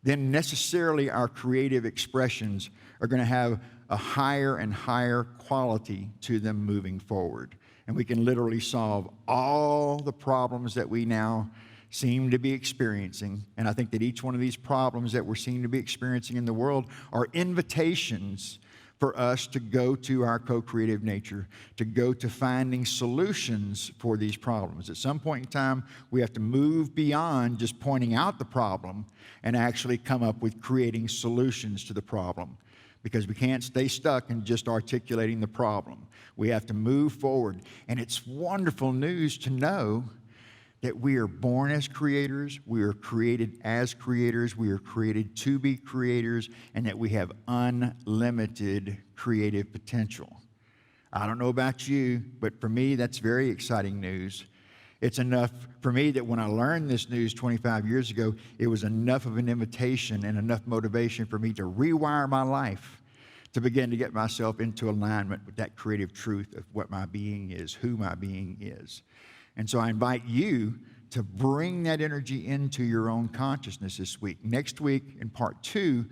then necessarily our creative expressions are going to have a higher and higher quality to them moving forward. And we can literally solve all the problems that we now seem to be experiencing. And I think that each one of these problems that we're seem to be experiencing in the world are invitations for us to go to our co-creative nature, to go to finding solutions for these problems. At some point in time, we have to move beyond just pointing out the problem and actually come up with creating solutions to the problem, because we can't stay stuck in just articulating the problem. We have to move forward. And it's wonderful news to know that we are born as creators, we are created as creators, we are created to be creators, and that we have unlimited creative potential. I don't know about you, but for me, that's very exciting news. It's enough for me that when I learned this news 25 years ago, it was enough of an invitation and enough motivation for me to rewire my life, to begin to get myself into alignment with that creative truth of what my being is, who my being is. And so I invite you to bring that energy into your own consciousness this week. Next week, in part 2,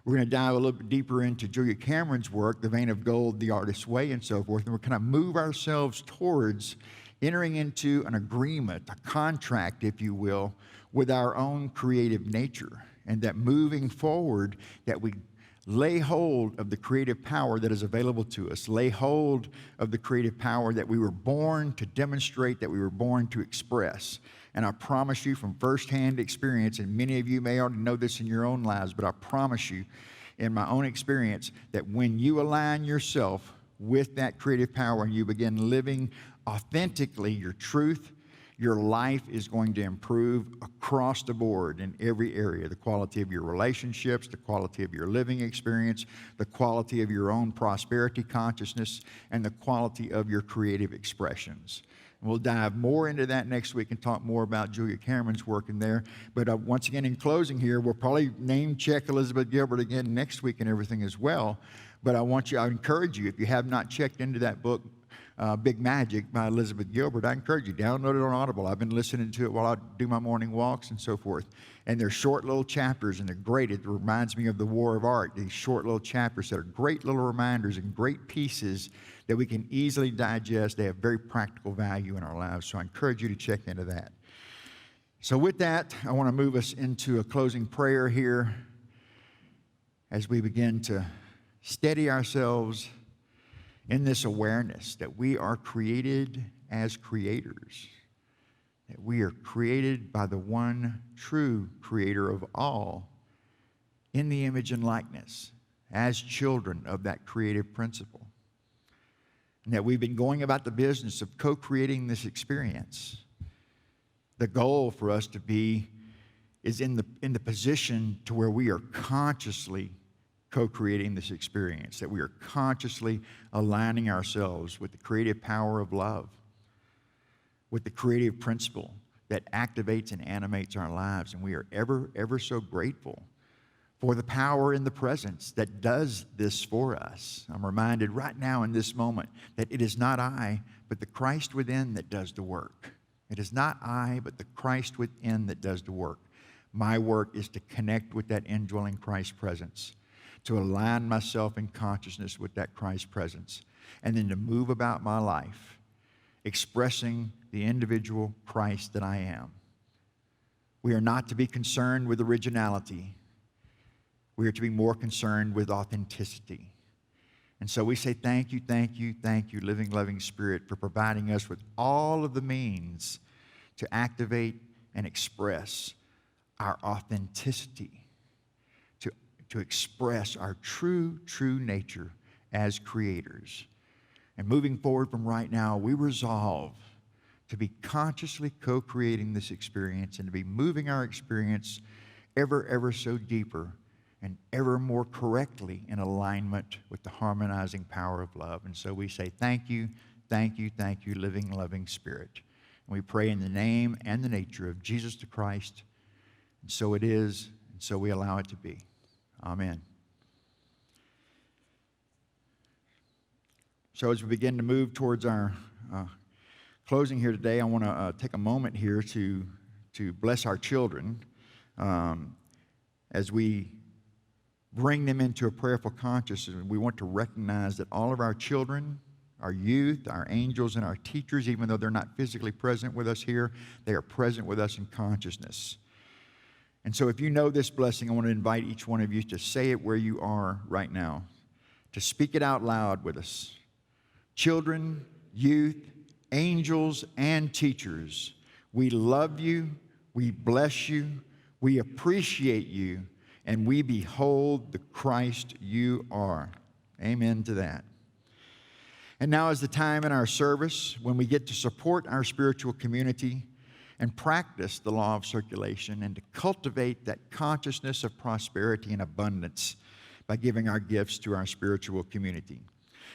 we're going to dive a little bit deeper into Julia Cameron's work, The Vein of Gold, The Artist's Way, and so forth. And we're kind of move ourselves towards entering into an agreement, a contract, if you will, with our own creative nature. And that moving forward, that we Lay hold of the creative power that is available to us. Lay hold of the creative power that we were born to demonstrate, that we were born to express. And I promise you from firsthand experience, and many of you may already know this in your own lives, but I promise you in my own experience that when you align yourself with that creative power and you begin living authentically your truth, your life is going to improve across the board in every area. The quality of your relationships, the quality of your living experience, the quality of your own prosperity consciousness, and the quality of your creative expressions. And we'll dive more into that next week and talk more about Julia Cameron's work in there. But once again, in closing here, we'll probably name check Elizabeth Gilbert again next week and everything as well. But I encourage you, if you have not checked into that book, Big Magic by Elizabeth Gilbert, I encourage you, download it on Audible. I've been listening to it while I do my morning walks and so forth. And they're short little chapters, and they're great. It reminds me of the War of Art, these short little chapters that are great little reminders and great pieces that we can easily digest. They have very practical value in our lives. So I encourage you to check into that. So with that, I want to move us into a closing prayer here as we begin to steady ourselves in this awareness that we are created as creators, that we are created by the one true creator of all in the image and likeness as children of that creative principle, and that we've been going about the business of co-creating this experience. The goal for us to be is in the position to where we are consciously co-creating this experience, that we are consciously aligning ourselves with the creative power of love, with the creative principle that activates and animates our lives. And we are ever so grateful for the power in the presence that does this for us. I'm reminded right now in this moment that it is not I, but the Christ within that does the work. It is not I, but the Christ within that does the work. My work is to connect with that indwelling Christ presence, to align myself in consciousness with that Christ presence, and then to move about my life, expressing the individual Christ that I am. We are not to be concerned with originality. We are to be more concerned with authenticity. And so we say thank you, living, loving Spirit, for providing us with all of the means to activate and express our authenticity, to express our true nature as creators. And moving forward from right now, we resolve to be consciously co-creating this experience and to be moving our experience ever so deeper and ever more correctly in alignment with the harmonizing power of love. And so we say thank you, living, loving Spirit. And we pray in the name and the nature of Jesus the Christ. And so it is, and so we allow it to be. Amen. So as we begin to move towards our closing here today, I want to take a moment here to bless our children as we bring them into a prayerful consciousness. We want to recognize that all of our children, our youth, our angels, and our teachers, even though they're not physically present with us here, they are present with us in consciousness. And so if you know this blessing, I want to invite each one of you to say it where you are right now, to speak it out loud with us. Children, youth, angels, and teachers, we love you, we bless you, we appreciate you, and we behold the Christ you are. Amen to that. And now is the time in our service when we get to support our spiritual community and practice the law of circulation and to cultivate that consciousness of prosperity and abundance by giving our gifts to our spiritual community.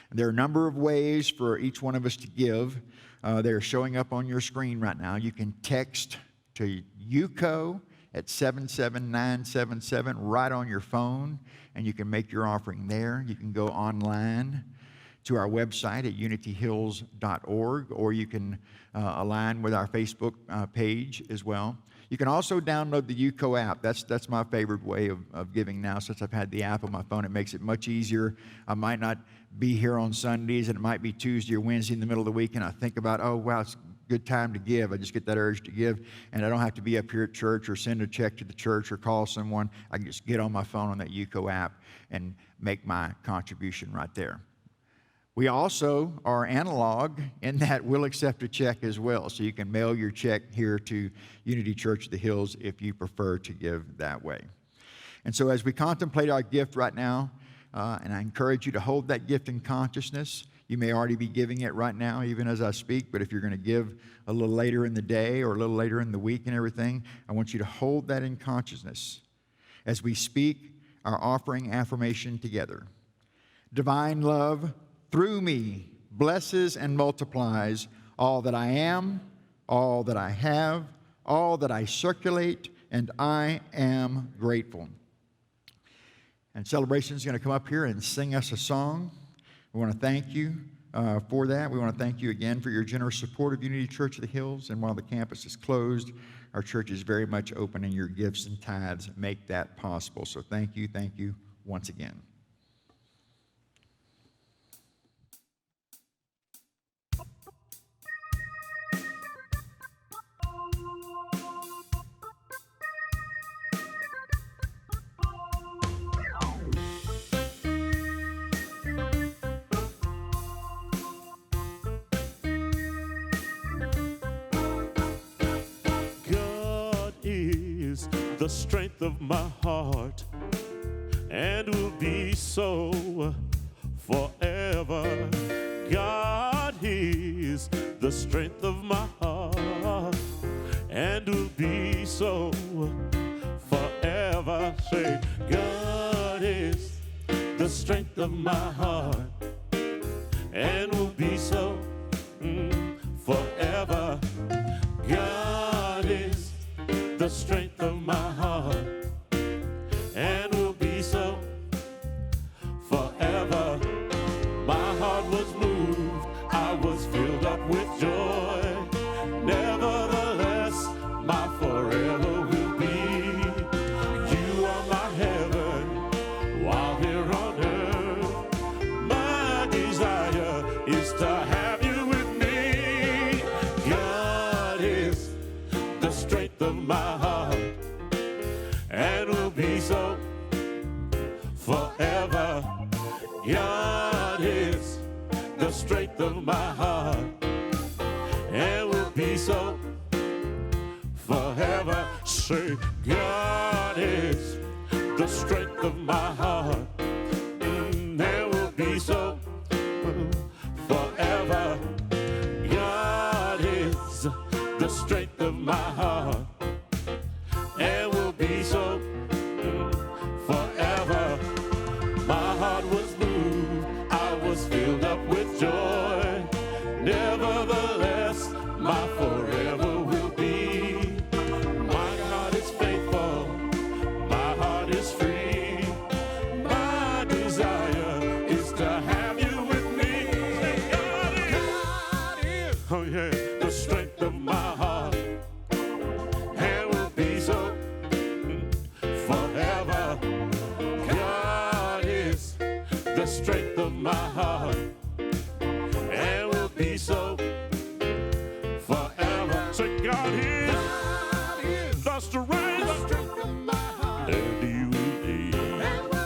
And there are a number of ways for each one of us to give. They're showing up on your screen right now. You can text to UCO at 77977 right on your phone, and you can make your offering there. You can go online to our website at unityhills.org, or you can align with our Facebook page as well. You can also download the UCO app. That's my favorite way of giving now. Since I've had the app on my phone, it makes it much easier. I might not be here on Sundays, and it might be Tuesday or Wednesday in the middle of the week, and I think about, oh, wow, it's good time to give. I just get that urge to give, and I don't have to be up here at church or send a check to the church or call someone. I can just get on my phone on that UCO app and make my contribution right there. We also are analog in that we'll accept a check as well. So you can mail your check here to Unity Church of the Hills if you prefer to give that way. And so as we contemplate our gift right now, and I encourage you to hold that gift in consciousness. You may already be giving it right now, even as I speak, but if you're going to give a little later in the day or a little later in the week and everything, I want you to hold that in consciousness as we speak our offering affirmation together. Divine love through me blesses and multiplies all that I am, all that I have, all that I circulate, and I am grateful. And Celebration is going to come up here and sing us a song. We want to thank you for that. We want to thank you again for your generous support of Unity Church of the Hills. And while the campus is closed, our church is very much open, and your gifts and tithes make that possible. So thank you once again. The strength of my heart, and will be so forever. God is the strength of my heart, and will be so forever. Say, God is the strength of my heart, and will be so forever. God is the strength of my heart, and will be so forever. My heart was moved, I was filled up with joy. Nevertheless, my forever will be. You are my heaven while here on earth. My desire is to have you with me. God is the strength of my heart, and will be so forever. God is the strength of my heart, and will be so forever. Say, God is the strength of my heart, and will be so forever. God is the strength of my heart, and will be so forever. My heart was moved, I was filled up with joy. Nevertheless, my forever will be. My God is faithful, my heart is free. My desire is to have you with me. Say, God is, oh yeah, the strength of my heart, and will be so forever. God is the strength of my heart, and will be so forever. Say, God is the strength of my heart, and you will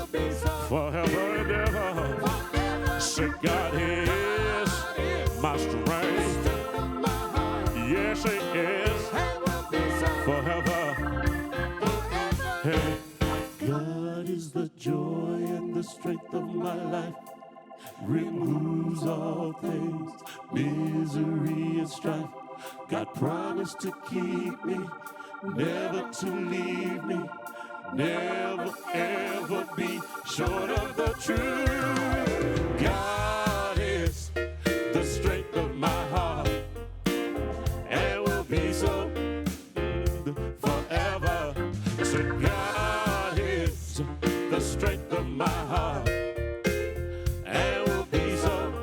be forever and ever. Say, God is my strength. Yes, He is forever. Hey, God is the joy and the strength of my life. Removes all things, misery and strife. God promised to keep me, never to leave me, never ever be short of the truth. God is the strength of my heart, and will be so forever. So God is the strength of my heart, and will be so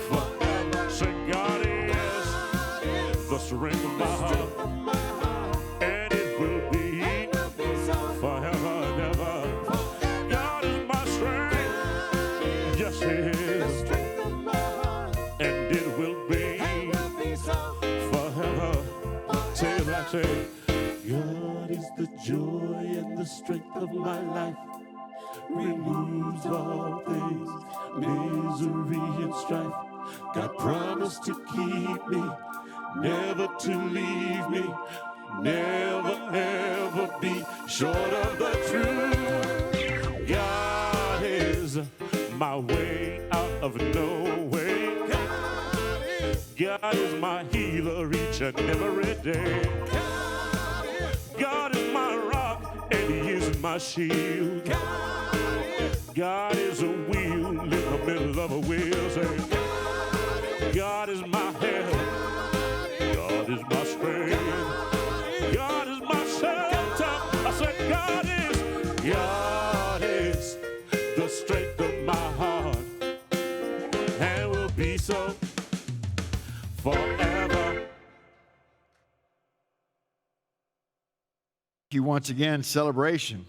forever. So God is the strength of my heart, and it will be forever and ever. God is my strength, say, God is the joy and the strength of my life. Removes all things, misery and strife. God promised to keep me, never to leave me, never ever be short of the truth. God is my way out of no way. God is my healer each and every day. God is my rock and He is my shield. God is a wheel in the middle of a wheel. Say, God is my help. God is my strength. God is my shelter. I said, God is the strength of my heart, and will be so forever. Thank you once again, Celebration.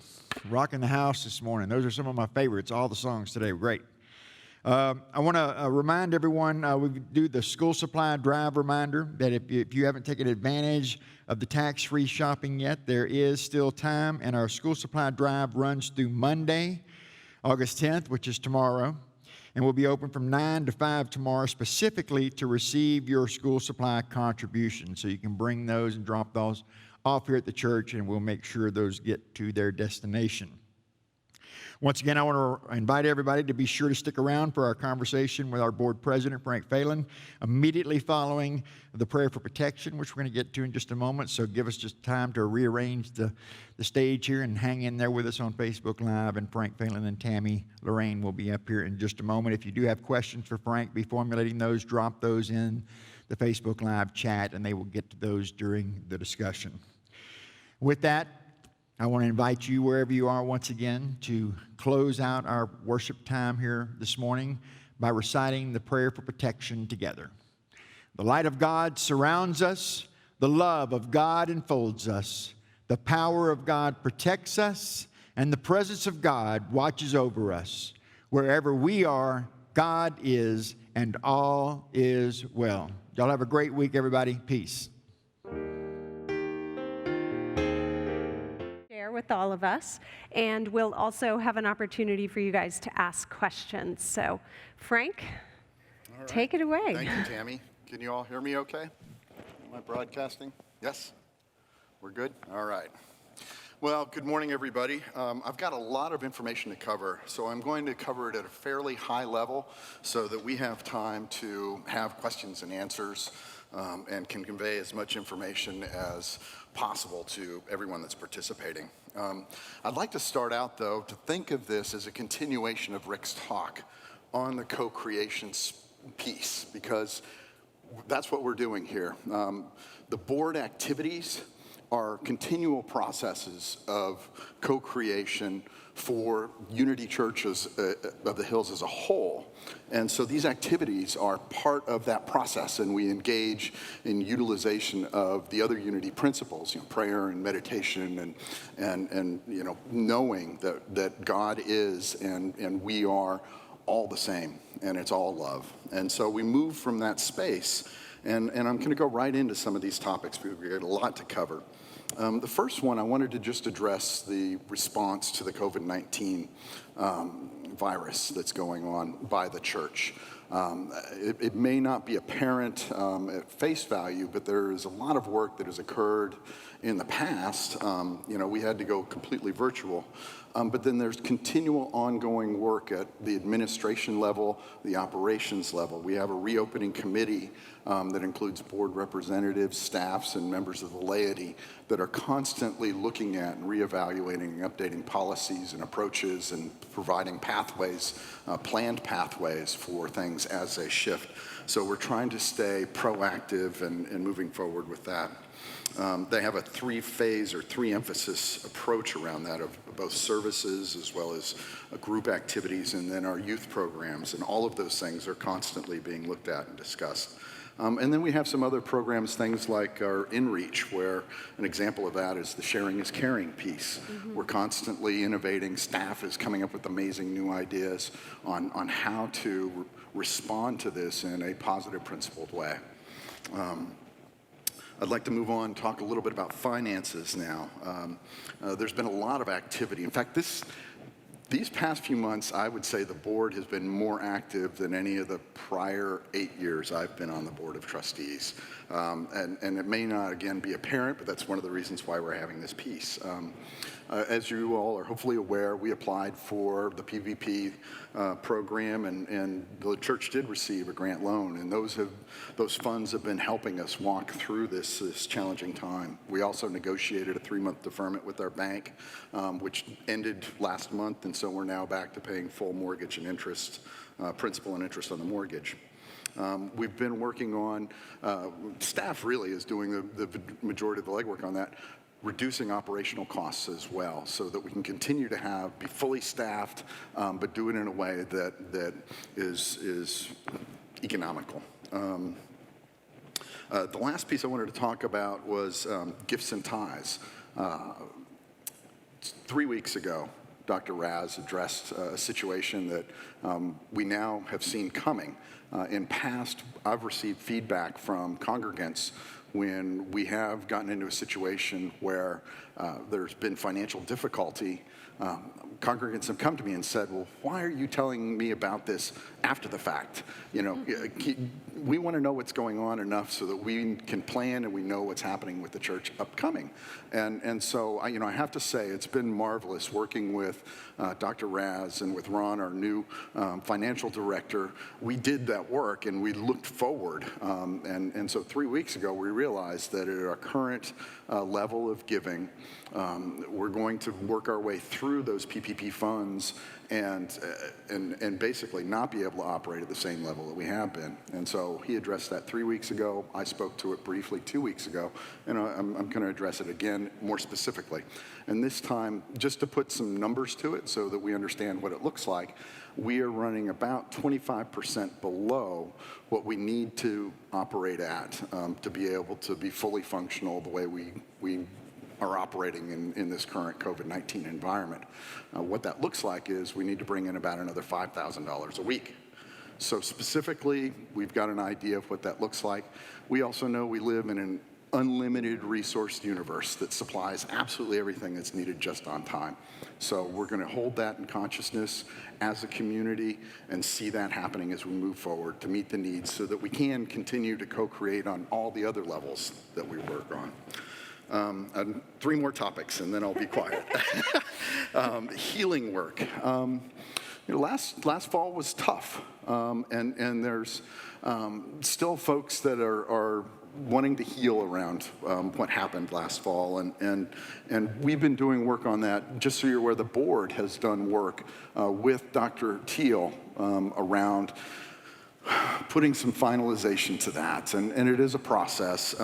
Rocking the house this morning. Those are some of my favorites. All the songs today were great. I want to remind everyone, we do the school supply drive reminder that if you haven't taken advantage of the tax-free shopping yet, there is still time, and our school supply drive runs through Monday, August 10th, which is tomorrow, and we'll be open from 9 to 5 tomorrow specifically to receive your school supply contributions. So you can bring those and drop those off here at the church, and we'll make sure those get to their destination. Once again, I want to invite everybody to be sure to stick around for our conversation with our board president, Frank Phelan, immediately following the prayer for protection, which we're going to get to in just a moment. So give us just time to rearrange the stage here and hang in there with us on Facebook Live. And Frank Phelan and Tammy Lorraine will be up here in just a moment. If you do have questions for Frank, be formulating those, drop those in the Facebook Live chat, and they will get to those during the discussion. With that, I want to invite you, wherever you are, once again, to close out our worship time here this morning by reciting the prayer for protection together. The light of God surrounds us. The love of God enfolds us. The power of God protects us. And the presence of God watches over us. Wherever we are, God is, and all is well. Y'all have a great week, everybody. Peace. With all of us, and we'll also have an opportunity for you guys to ask questions. So, Frank, take it away. Thank you, Tammy. Can you all hear me okay? Am I broadcasting? Yes? We're good? All right. Well, good morning, everybody. I've got a lot of information to cover, so I'm going to cover it at a fairly high level so that we have time to have questions and answers and can convey as much information as possible to everyone that's participating. I'd like to start out, though, to think of this as a continuation of Rick's talk on the co-creation piece, because that's what we're doing here. The board activities are continual processes of co-creation for Unity Churches of the Hills as a whole. And so these activities are part of that process, and we engage in utilization of the other Unity principles, prayer and meditation and knowing that God is and we are all the same, and it's all love. And so we move from that space, and I'm going to go right into some of these topics because we've got a lot to cover. The first one, I wanted to just address the response to the COVID-19 virus that's going on by the church. It may not be apparent at face value, but there is a lot of work that has occurred in the past. We had to go completely virtual. But then there's continual ongoing work at the administration level, the operations level. We have a reopening committee that includes board representatives, staffs, and members of the laity that are constantly looking at and reevaluating and updating policies and approaches and providing pathways, planned pathways for things as they shift. So we're trying to stay proactive and moving forward with that. They have a three-phase or three-emphasis approach around that of both services as well as group activities and then our youth programs. And all of those things are constantly being looked at and discussed. And then we have some other programs, things like our InReach, where an example of that is the sharing is caring piece. Mm-hmm. We're constantly innovating. Staff is coming up with amazing new ideas on how to respond to this in a positive, principled way. I'd like to move on and talk a little bit about finances now. There's been a lot of activity. In fact, these past few months, I would say the board has been more active than any of the prior 8 years I've been on the Board of Trustees. And it may not, again, be apparent, but that's one of the reasons why we're having this piece. As you all are hopefully aware, we applied for the PVP program, and the church did receive a grant loan, and those funds have been helping us walk through this challenging time. We also negotiated a 3-month deferment with our bank, which ended last month, and so we're now back to paying full mortgage and interest, principal and interest on the mortgage. We've been working on, staff really is doing the majority of the legwork on that, reducing operational costs as well, so that we can continue to be fully staffed, but do it in a way that is economical. The last piece I wanted to talk about was gifts and ties. 3 weeks ago, Dr. Raz addressed a situation that we now have seen coming. In past, I've received feedback from congregants when we have gotten into a situation where there's been financial difficulty. Congregants have come to me and said, well, why are you telling me about this after the fact? You know, we want to know what's going on enough so that we can plan and we know what's happening with the church upcoming. And so, I have to say, it's been marvelous working with Dr. Raz and with Ron, our new financial director. We did that work and we looked forward. And so 3 weeks ago, we realized that at our current level of giving, we're going to work our way through those PPP funds and basically not be able to operate at the same level that we have been. And so he addressed that 3 weeks ago. I spoke to it briefly 2 weeks ago, and I'm going to address it again more specifically. And this time, just to put some numbers to it so that we understand what it looks like, we are running about 25% below what we need to operate at to be able to be fully functional the way we are operating in this current COVID-19 environment. What that looks like is we need to bring in about another $5,000 a week. So specifically, we've got an idea of what that looks like. We also know we live in an unlimited resource universe that supplies absolutely everything that's needed just on time. So we're going to hold that in consciousness as a community and see that happening as we move forward to meet the needs so that we can continue to co-create on all the other levels that we work on. And 3 more topics, and then I'll be quiet. Healing work. Last fall was tough, and there's still folks that are wanting to heal around what happened last fall, and we've been doing work on that. Just so you're aware, the board has done work with Dr. Teal around putting some finalization to that, and it is a process.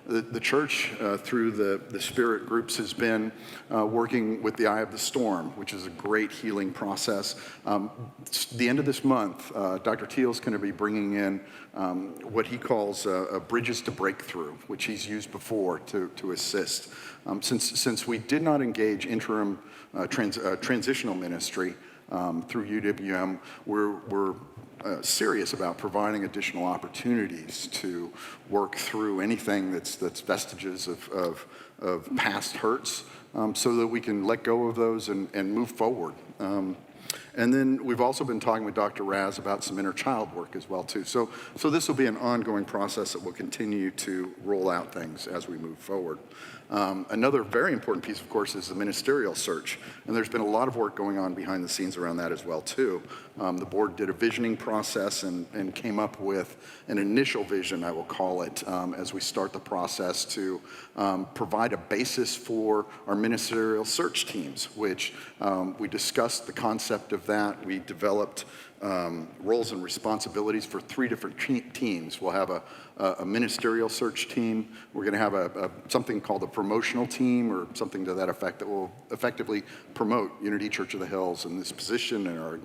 The church, through the Spirit groups, has been working with the Eye of the Storm, which is a great healing process. The end of this month, Dr. Teal's going to be bringing in what he calls bridges to breakthrough, which he's used before to assist. Since we did not engage interim transitional ministry through UWM, we're serious about providing additional opportunities to work through anything that's vestiges of past hurts, so that we can let go of those and move forward. And then we've also been talking with Dr. Raz about some inner child work as well too. So this will be an ongoing process that will continue to roll out things as we move forward. Another very important piece, of course, is the ministerial search. And there's been a lot of work going on behind the scenes around that as well, too. The board did a visioning process and came up with an initial vision, I will call it, as we start the process to provide a basis for our ministerial search teams, which we discussed the concept of that. We developed roles and responsibilities for 3 different teams. We'll have a ministerial search team. We're going to have something called a promotional team, or something to that effect, that will effectively promote Unity Church of the Hills in this position in our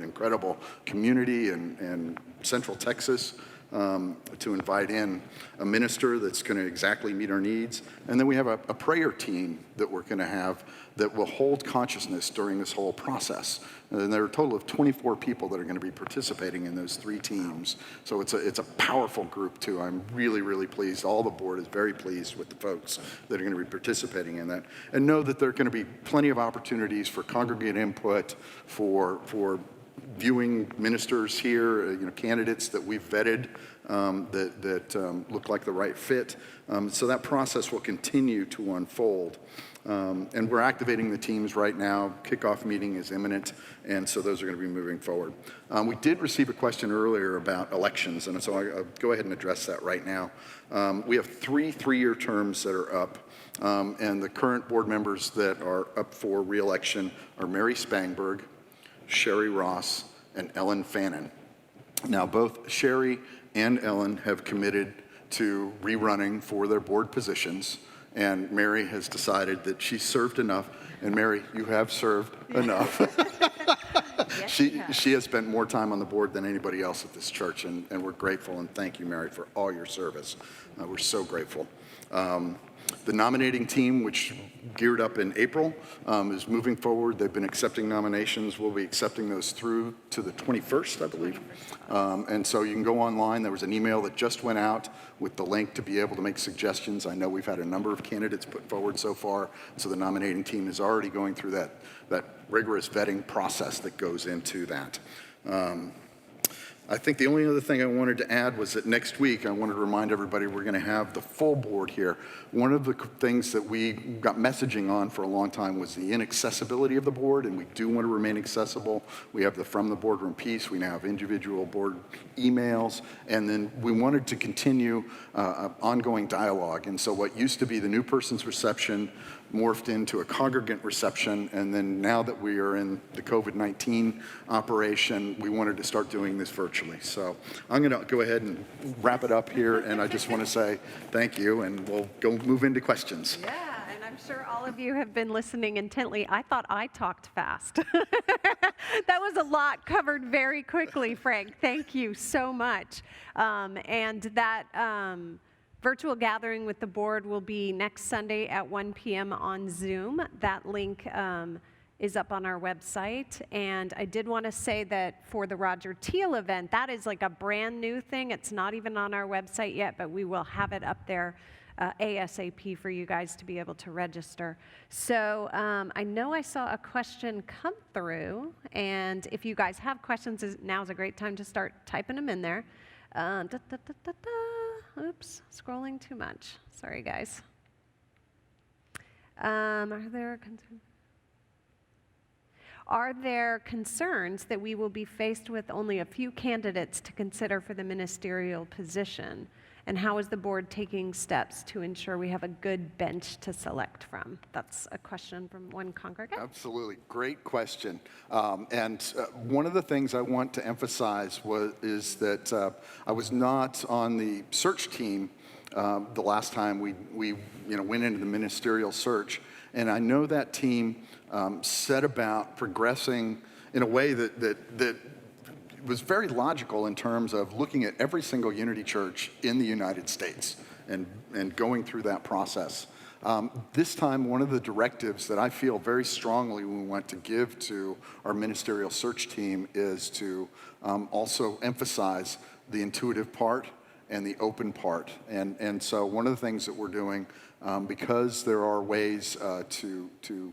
incredible community in Central Texas. to invite in a minister that's going to exactly meet our needs. And then we have a prayer team that we're going to have that will hold consciousness during this whole process. And there are a total of 24 people that are going to be participating in those 3 teams. So it's a powerful group too. I'm really, really pleased. All the board is very pleased with the folks that are going to be participating in that. And know that there are going to be plenty of opportunities for congregate input, for viewing ministers here, candidates that we've vetted that look like the right fit. So that process will continue to unfold. And we're activating the teams right now. Kickoff meeting is imminent, and so those are going to be moving forward. We did receive a question earlier about elections, and so I'll go ahead and address that right now. We have 3 3-year terms that are up, and the current board members that are up for re-election are Mary Spangberg, Sherry Ross, and Ellen Fannin. Now, both Sherry and Ellen have committed to rerunning for their board positions, and Mary has decided that she's served enough. And Mary, you have served enough. Yes, She has spent more time on the board than anybody else at this church, and we're grateful, and thank you, Mary, for all your service. We're so grateful. The nominating team, which geared up in April, is moving forward. They've been accepting nominations. We'll be accepting those through to the 21st, I believe. And so you can go online. There was an email that just went out with the link to be able to make suggestions. I know we've had a number of candidates put forward so far, so the nominating team is already going through that rigorous vetting process that goes into that. I think the only other thing I wanted to add was that next week, I wanted to remind everybody we're going to have the full board here. One of the things that we got messaging on for a long time was the inaccessibility of the board, and we do want to remain accessible. We have the From the Boardroom piece. We now have individual board emails, and then we wanted to continue ongoing dialogue. And so what used to be the new person's reception morphed into a congregant reception, and then now that we are in the COVID-19 operation, we wanted to start doing this virtually. So I'm going to go ahead and wrap it up here, and I just want to say thank you, and we'll go move into questions. Yeah, and I'm sure all of you have been listening intently. I thought I talked fast. That was a lot covered very quickly, Frank. Thank you so much. And that virtual gathering with the board will be next Sunday at 1 p.m. on Zoom. That link is up on our website. And I did want to say that for the Roger Teal event, that is like a brand new thing. It's not even on our website yet, but we will have it up there ASAP for you guys to be able to register. So I know I saw a question come through, and if you guys have questions, now's a great time to start typing them in there. Oops, scrolling too much. Sorry, guys. Are there concerns that we will be faced with only a few candidates to consider for the ministerial position? And how is the board taking steps to ensure we have a good bench to select from? That's a question from one congregant. Absolutely, great question. And one of the things I want to emphasize is that I was not on the search team the last time we went into the ministerial search, and I know that team set about progressing in a way that was very logical in terms of looking at every single Unity Church in the United States and going through that process. This time, one of the directives that I feel very strongly we want to give to our ministerial search team is to also emphasize the intuitive part and the open part. And so one of the things that we're doing, because there are ways to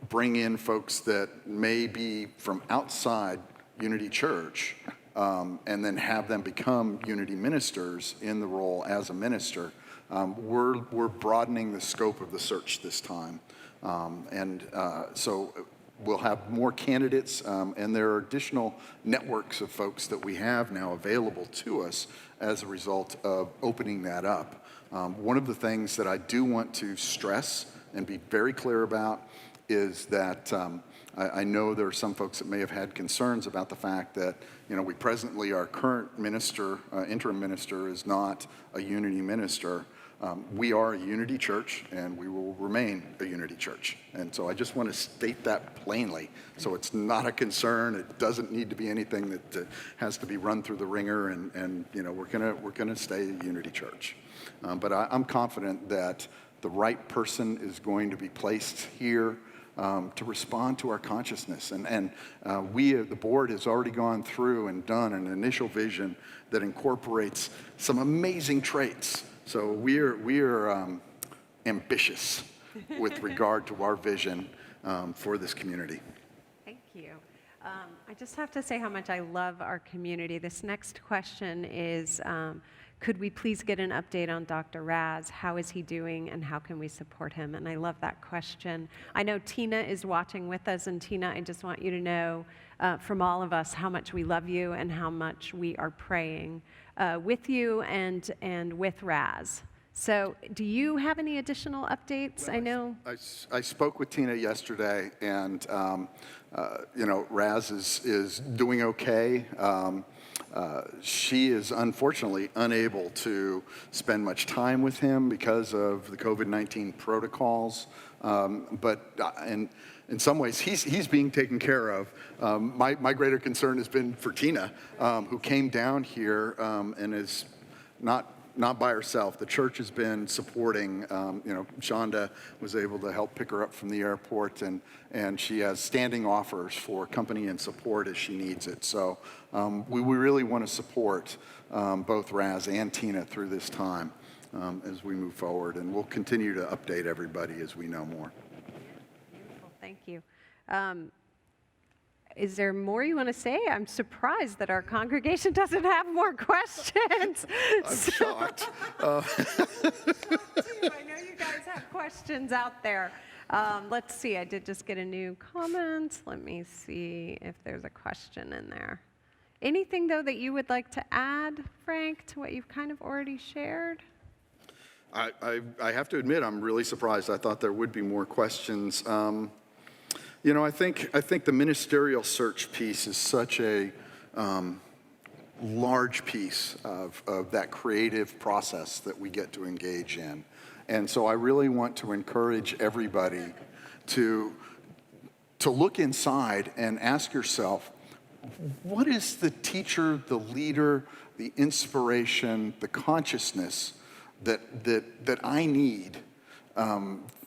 bring in folks that may be from outside Unity Church and then have them become Unity ministers in the role as a minister, we're broadening the scope of the search this time. So we'll have more candidates, and there are additional networks of folks that we have now available to us as a result of opening that up. One of the things that I do want to stress and be very clear about is that I know there are some folks that may have had concerns about the fact that, we presently, our current minister, interim minister, is not a Unity minister. We are a unity church, and we will remain a unity church. And so I just want to state that plainly, so it's not a concern. It doesn't need to be anything that has to be run through the ringer, and we're gonna stay a unity church. But I'm confident that the right person is going to be placed here to respond to our consciousness. And we, the board, has already gone through and done an initial vision that incorporates some amazing traits. So we are ambitious with regard to our vision for this community. Thank you. I just have to say how much I love our community. This next question is, could we please get an update on Dr. Raz? How is he doing, and how can we support him? And I love that question. I know Tina is watching with us, and Tina, I just want you to know from all of us how much we love you and how much we are praying with you and with Raz. So do you have any additional updates? Well, I know. I spoke with Tina yesterday, and Raz is doing okay. She is unfortunately unable to spend much time with him because of the COVID-19 protocols. But in some ways, he's being taken care of. My greater concern has been for Tina, who came down here and is not by herself. The church has been supporting. Shonda was able to help pick her up from the airport, and she has standing offers for company and support as she needs it. So we really want to support both Raz and Tina through this time as we move forward, and we'll continue to update everybody as we know more. Beautiful, thank you. Is there more you want to say? I'm surprised that our congregation doesn't have more questions. I'm shocked. I know you guys have questions out there. Let's see, I did just get a new comment. Let me see if there's a question in there. Anything, though, that you would like to add, Frank, to what you've kind of already shared? I have to admit, I'm really surprised. I thought there would be more questions. I think the ministerial search piece is such a large piece of that creative process that we get to engage in. And so I really want to encourage everybody to look inside and ask yourself, what is the teacher, the leader, the inspiration, the consciousness that I need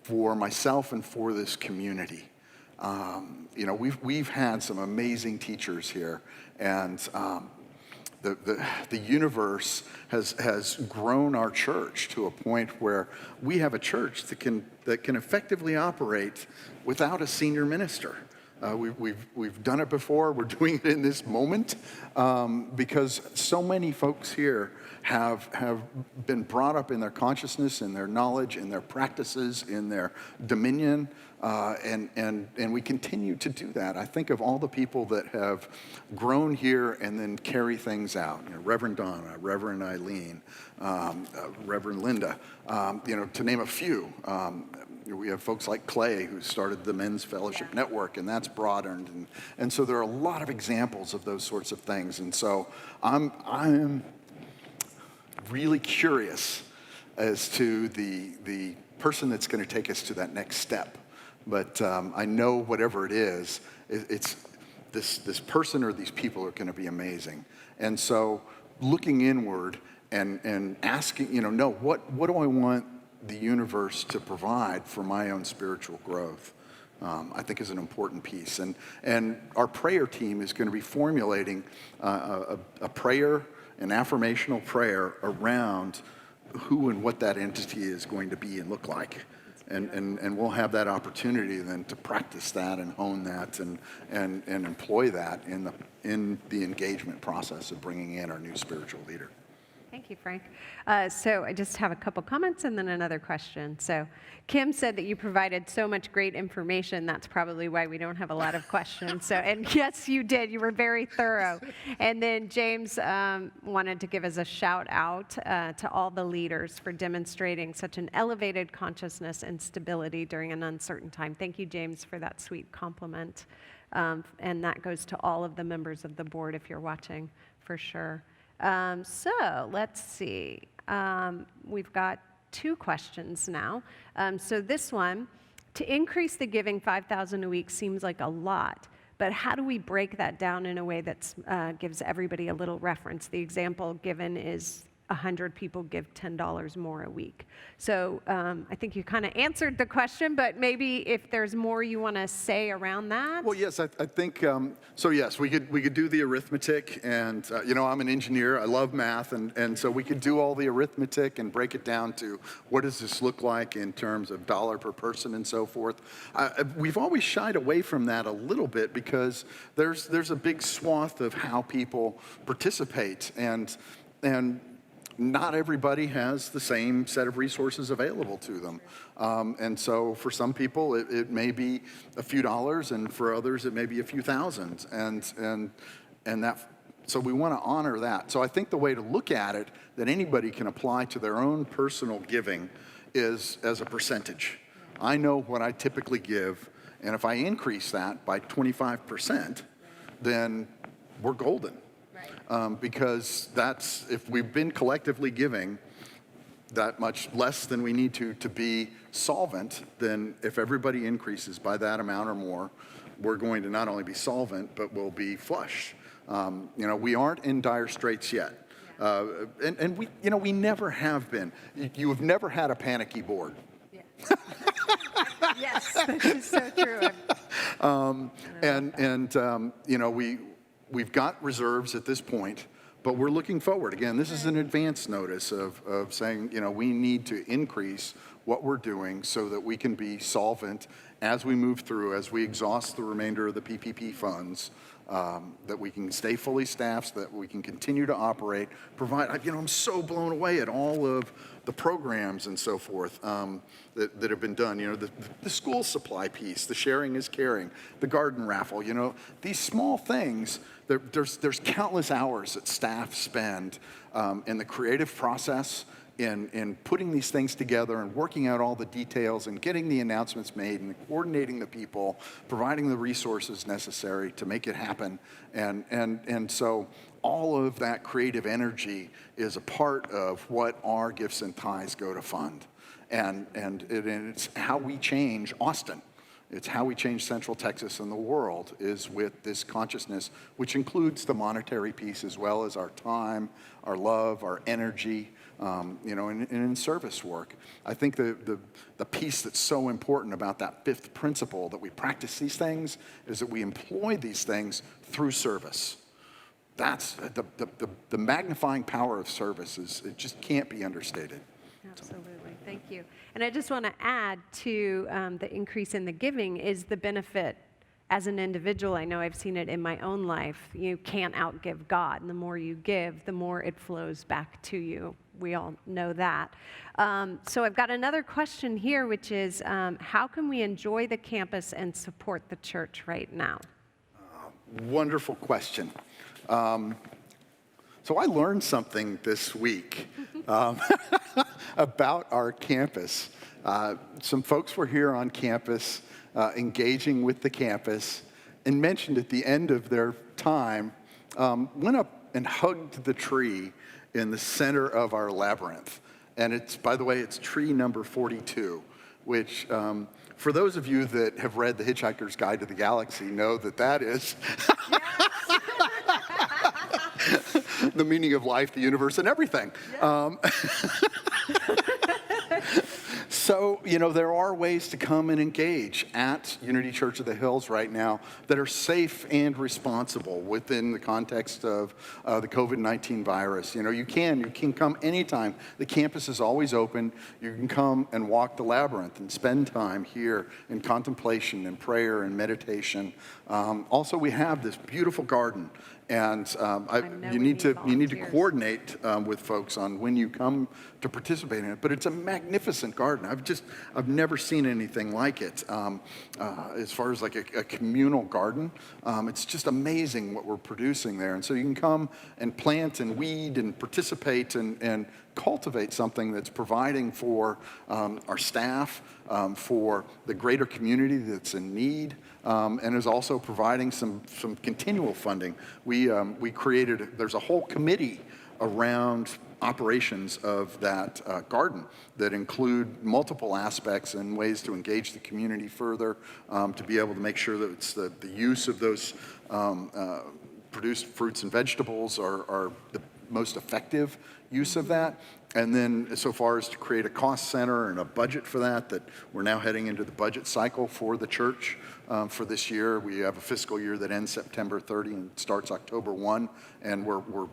for myself and for this community? We've had some amazing teachers here, and the universe has grown our church to a point where we have a church that can effectively operate without a senior minister. We've done it before. We're doing it in this moment because so many folks here have been brought up in their consciousness, in their knowledge, in their practices, in their dominion, and we continue to do that. I think of all the people that have grown here and then carry things out. Reverend Donna, Reverend Eileen, Reverend Linda, to name a few. We have folks like Clay, who started the Men's Fellowship Network, and that's broadened. And so there are a lot of examples of those sorts of things. And so I'm really curious as to the person that's going to take us to that next step. But I know whatever it is, it's this person or these people are going to be amazing. And so looking inward and asking, what do I want the universe to provide for my own spiritual growth, I think is an important piece. And our prayer team is going to be formulating a prayer, an affirmational prayer around who and what that entity is going to be and look like. And we'll have that opportunity then to practice that and hone that and employ that in the engagement process of bringing in our new spiritual leader. Thank you, Frank. So I just have a couple comments and then another question. So Kim said that you provided so much great information. That's probably why we don't have a lot of questions. And yes, you did. You were very thorough. And then James wanted to give us a shout out to all the leaders for demonstrating such an elevated consciousness and stability during an uncertain time. Thank you, James, for that sweet compliment. And that goes to all of the members of the board if you're watching, for sure. So let's see. We've got two questions now. So this one, to increase the giving 5,000 a week seems like a lot, but how do we break that down in a way that gives everybody a little reference? The example given is 100 people give $10 more a week. So I think you kind of answered the question, but maybe if there's more you want to say around that. Well, yes, I think, so yes, we could do the arithmetic, and, I'm an engineer, I love math, and so we could do all the arithmetic and break it down to what does this look like in terms of dollar per person and so forth. We've always shied away from that a little bit because there's a big swath of how people participate, and not everybody has the same set of resources available to them. And so for some people, it may be a few dollars, and for others, it may be a few thousands. And that, so we want to honor that. So I think the way to look at it that anybody can apply to their own personal giving is as a percentage. I know what I typically give, and if I increase that by 25%, then we're golden. Because that's, if we've been collectively giving that much less than we need to be solvent, then if everybody increases by that amount or more, we're going to not only be solvent, but we'll be flush. We aren't in dire straits yet. And we never have been. You have never had a panicky board. Yeah. Yes, that is so true. We've got reserves at this point, but we're looking forward. Again, this is an advance notice of saying, we need to increase what we're doing so that we can be solvent as we move through, as we exhaust the remainder of the PPP funds, that we can stay fully staffed, so that we can continue to operate, provide. I'm so blown away at all of the programs and so forth that have been done. The school supply piece, the sharing is caring, the garden raffle. These small things. There's countless hours that staff spend in the creative process, in putting these things together and working out all the details and getting the announcements made and coordinating the people, providing the resources necessary to make it happen. And so all of that creative energy is a part of what our gifts and tithes go to fund. And it's how we change Austin. It's how we change Central Texas and the world, is with this consciousness, which includes the monetary piece as well as our time, our love, our energy, and in service work. I think the piece that's so important about that fifth principle, that we practice these things, is that we employ these things through service. That's the magnifying power of service. It just can't be understated. Absolutely. Thank you. And I just want to add to the increase in the giving is the benefit as an individual. I know I've seen it in my own life. You can't outgive God. And the more you give, the more it flows back to you. We all know that. So I've got another question here, which is how can we enjoy the campus and support the church right now? Wonderful question. So I learned something this week about our campus. Some folks were here on campus, engaging with the campus, and mentioned at the end of their time, went up and hugged the tree in the center of our labyrinth. And it's, by the way, it's tree number 42, which for those of you that have read The Hitchhiker's Guide to the Galaxy know that is the meaning of life, the universe, and everything. So, there are ways to come and engage at Unity Church of the Hills right now that are safe and responsible within the context of the COVID-19 virus. You can come anytime. The campus is always open. You can come and walk the labyrinth and spend time here in contemplation and prayer and meditation. Also, we have this beautiful garden. And you need to coordinate with folks on when you come to participate in it. But it's a magnificent garden. I've never seen anything like it. As far as like a communal garden, it's just amazing what we're producing there. And so you can come and plant and weed and participate and cultivate something that's providing for our staff, for the greater community that's in need, and is also providing some continual funding. We created, there's a whole committee around operations of that garden that include multiple aspects and ways to engage the community further, to be able to make sure that it's the use of those produced fruits and vegetables are the most effective use of that. And then so far as to create a cost center and a budget for that we're now heading into the budget cycle for the church for this year. We have a fiscal year that ends September 30 and starts October 1, and we're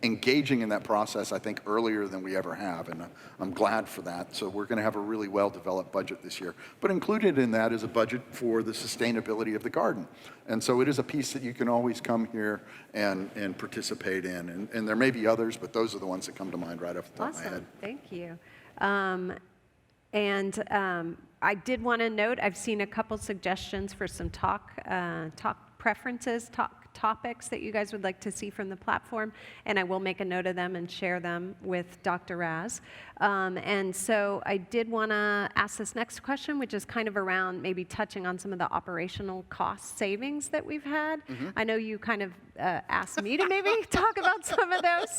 engaging in that process, I think, earlier than we ever have, and I'm glad for that. So we're going to have a really well-developed budget this year. But included in that is a budget for the sustainability of the garden. And so it is a piece that you can always come here and participate in. And there may be others, but those are the ones that come to mind right off the top of my head. Awesome, thank you. I did want to note, I've seen a couple suggestions for some talk preferences, topics that you guys would like to see from the platform, and I will make a note of them and share them with Dr. Raz. And so I did want to ask this next question, which is kind of around maybe touching on some of the operational cost savings that we've had. I know you kind of asked me to maybe talk about some of those,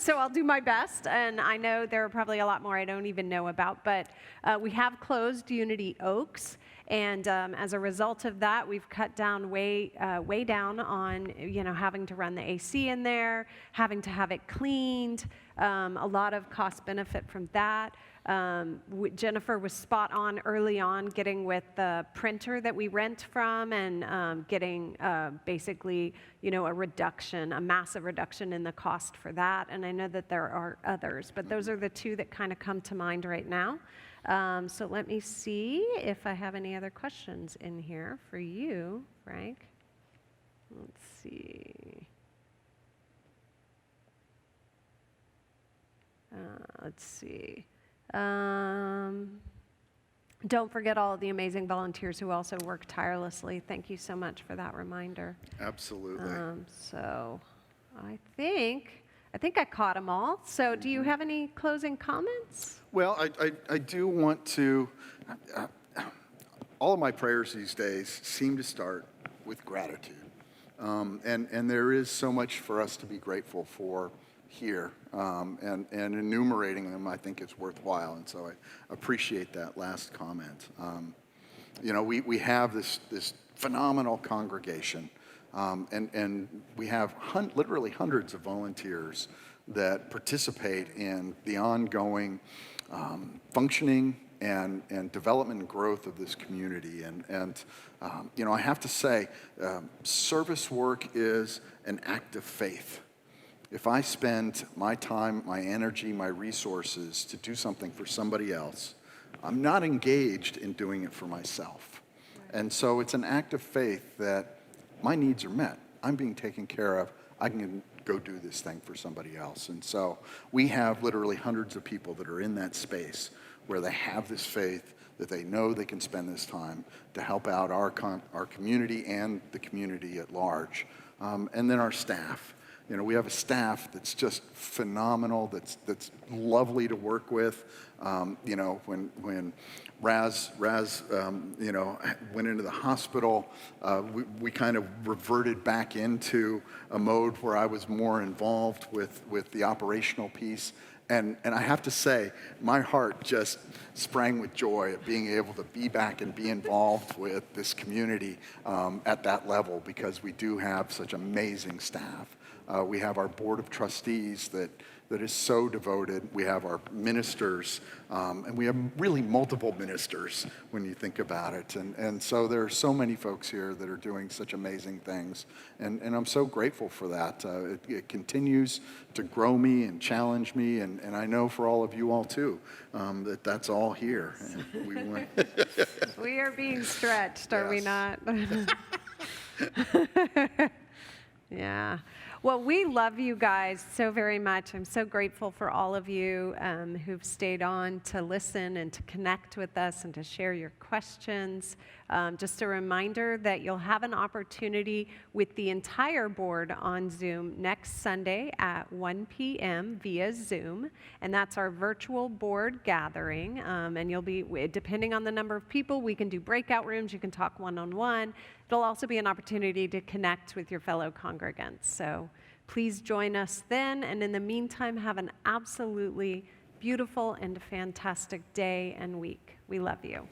so I'll do my best. And I know there are probably a lot more I don't even know about, but we have closed Unity Oaks. And as a result of that, we've cut down way down on having to run the AC in there, having to have it cleaned. A lot of cost benefit from that. Jennifer was spot on early on getting with the printer that we rent from and getting basically a massive reduction in the cost for that. And I know that there are others, but those are the two that kind of come to mind right now. So let me see if I have any other questions in here for you, Frank. Let's see. Don't forget all of the amazing volunteers who also work tirelessly. Thank you so much for that reminder. Absolutely. So I think I caught them all. So do you have any closing comments? Well, I do want to, all of my prayers these days seem to start with gratitude. And there is so much for us to be grateful for here. And enumerating them, I think it's worthwhile. And so I appreciate that last comment. We have this phenomenal congregation. And we have literally hundreds of volunteers that participate in the ongoing functioning and development and growth of this community. And I have to say, service work is an act of faith. If I spend my time, my energy, my resources to do something for somebody else, I'm not engaged in doing it for myself. And so it's an act of faith that my needs are met. I'm being taken care of. I can go do this thing for somebody else. And so we have literally hundreds of people that are in that space where they have this faith that they know they can spend this time to help out our community and the community at large. And then our staff. We have a staff that's just phenomenal, that's lovely to work with. When Raz went into the hospital, we kind of reverted back into a mode where I was more involved with the operational piece. And I have to say, my heart just sprang with joy at being able to be back and be involved with this community at that level, because we do have such amazing staff. We have our board of trustees that is so devoted. We have our ministers, and we have really multiple ministers when you think about it. And so there are so many folks here that are doing such amazing things. And I'm so grateful for that. It continues to grow me and challenge me. And I know for all of you all too, that's all here. And we are being stretched, are we not? Yeah. Well, we love you guys so very much. I'm so grateful for all of you who've stayed on to listen and to connect with us and to share your questions. Just a reminder that you'll have an opportunity with the entire board on Zoom next Sunday at 1 p.m. via Zoom, and that's our virtual board gathering. And you'll be, depending on the number of people, we can do breakout rooms, you can talk one-on-one. It'll also be an opportunity to connect with your fellow congregants. So Please join us then, and in the meantime, have an absolutely beautiful and fantastic day and week. We love you.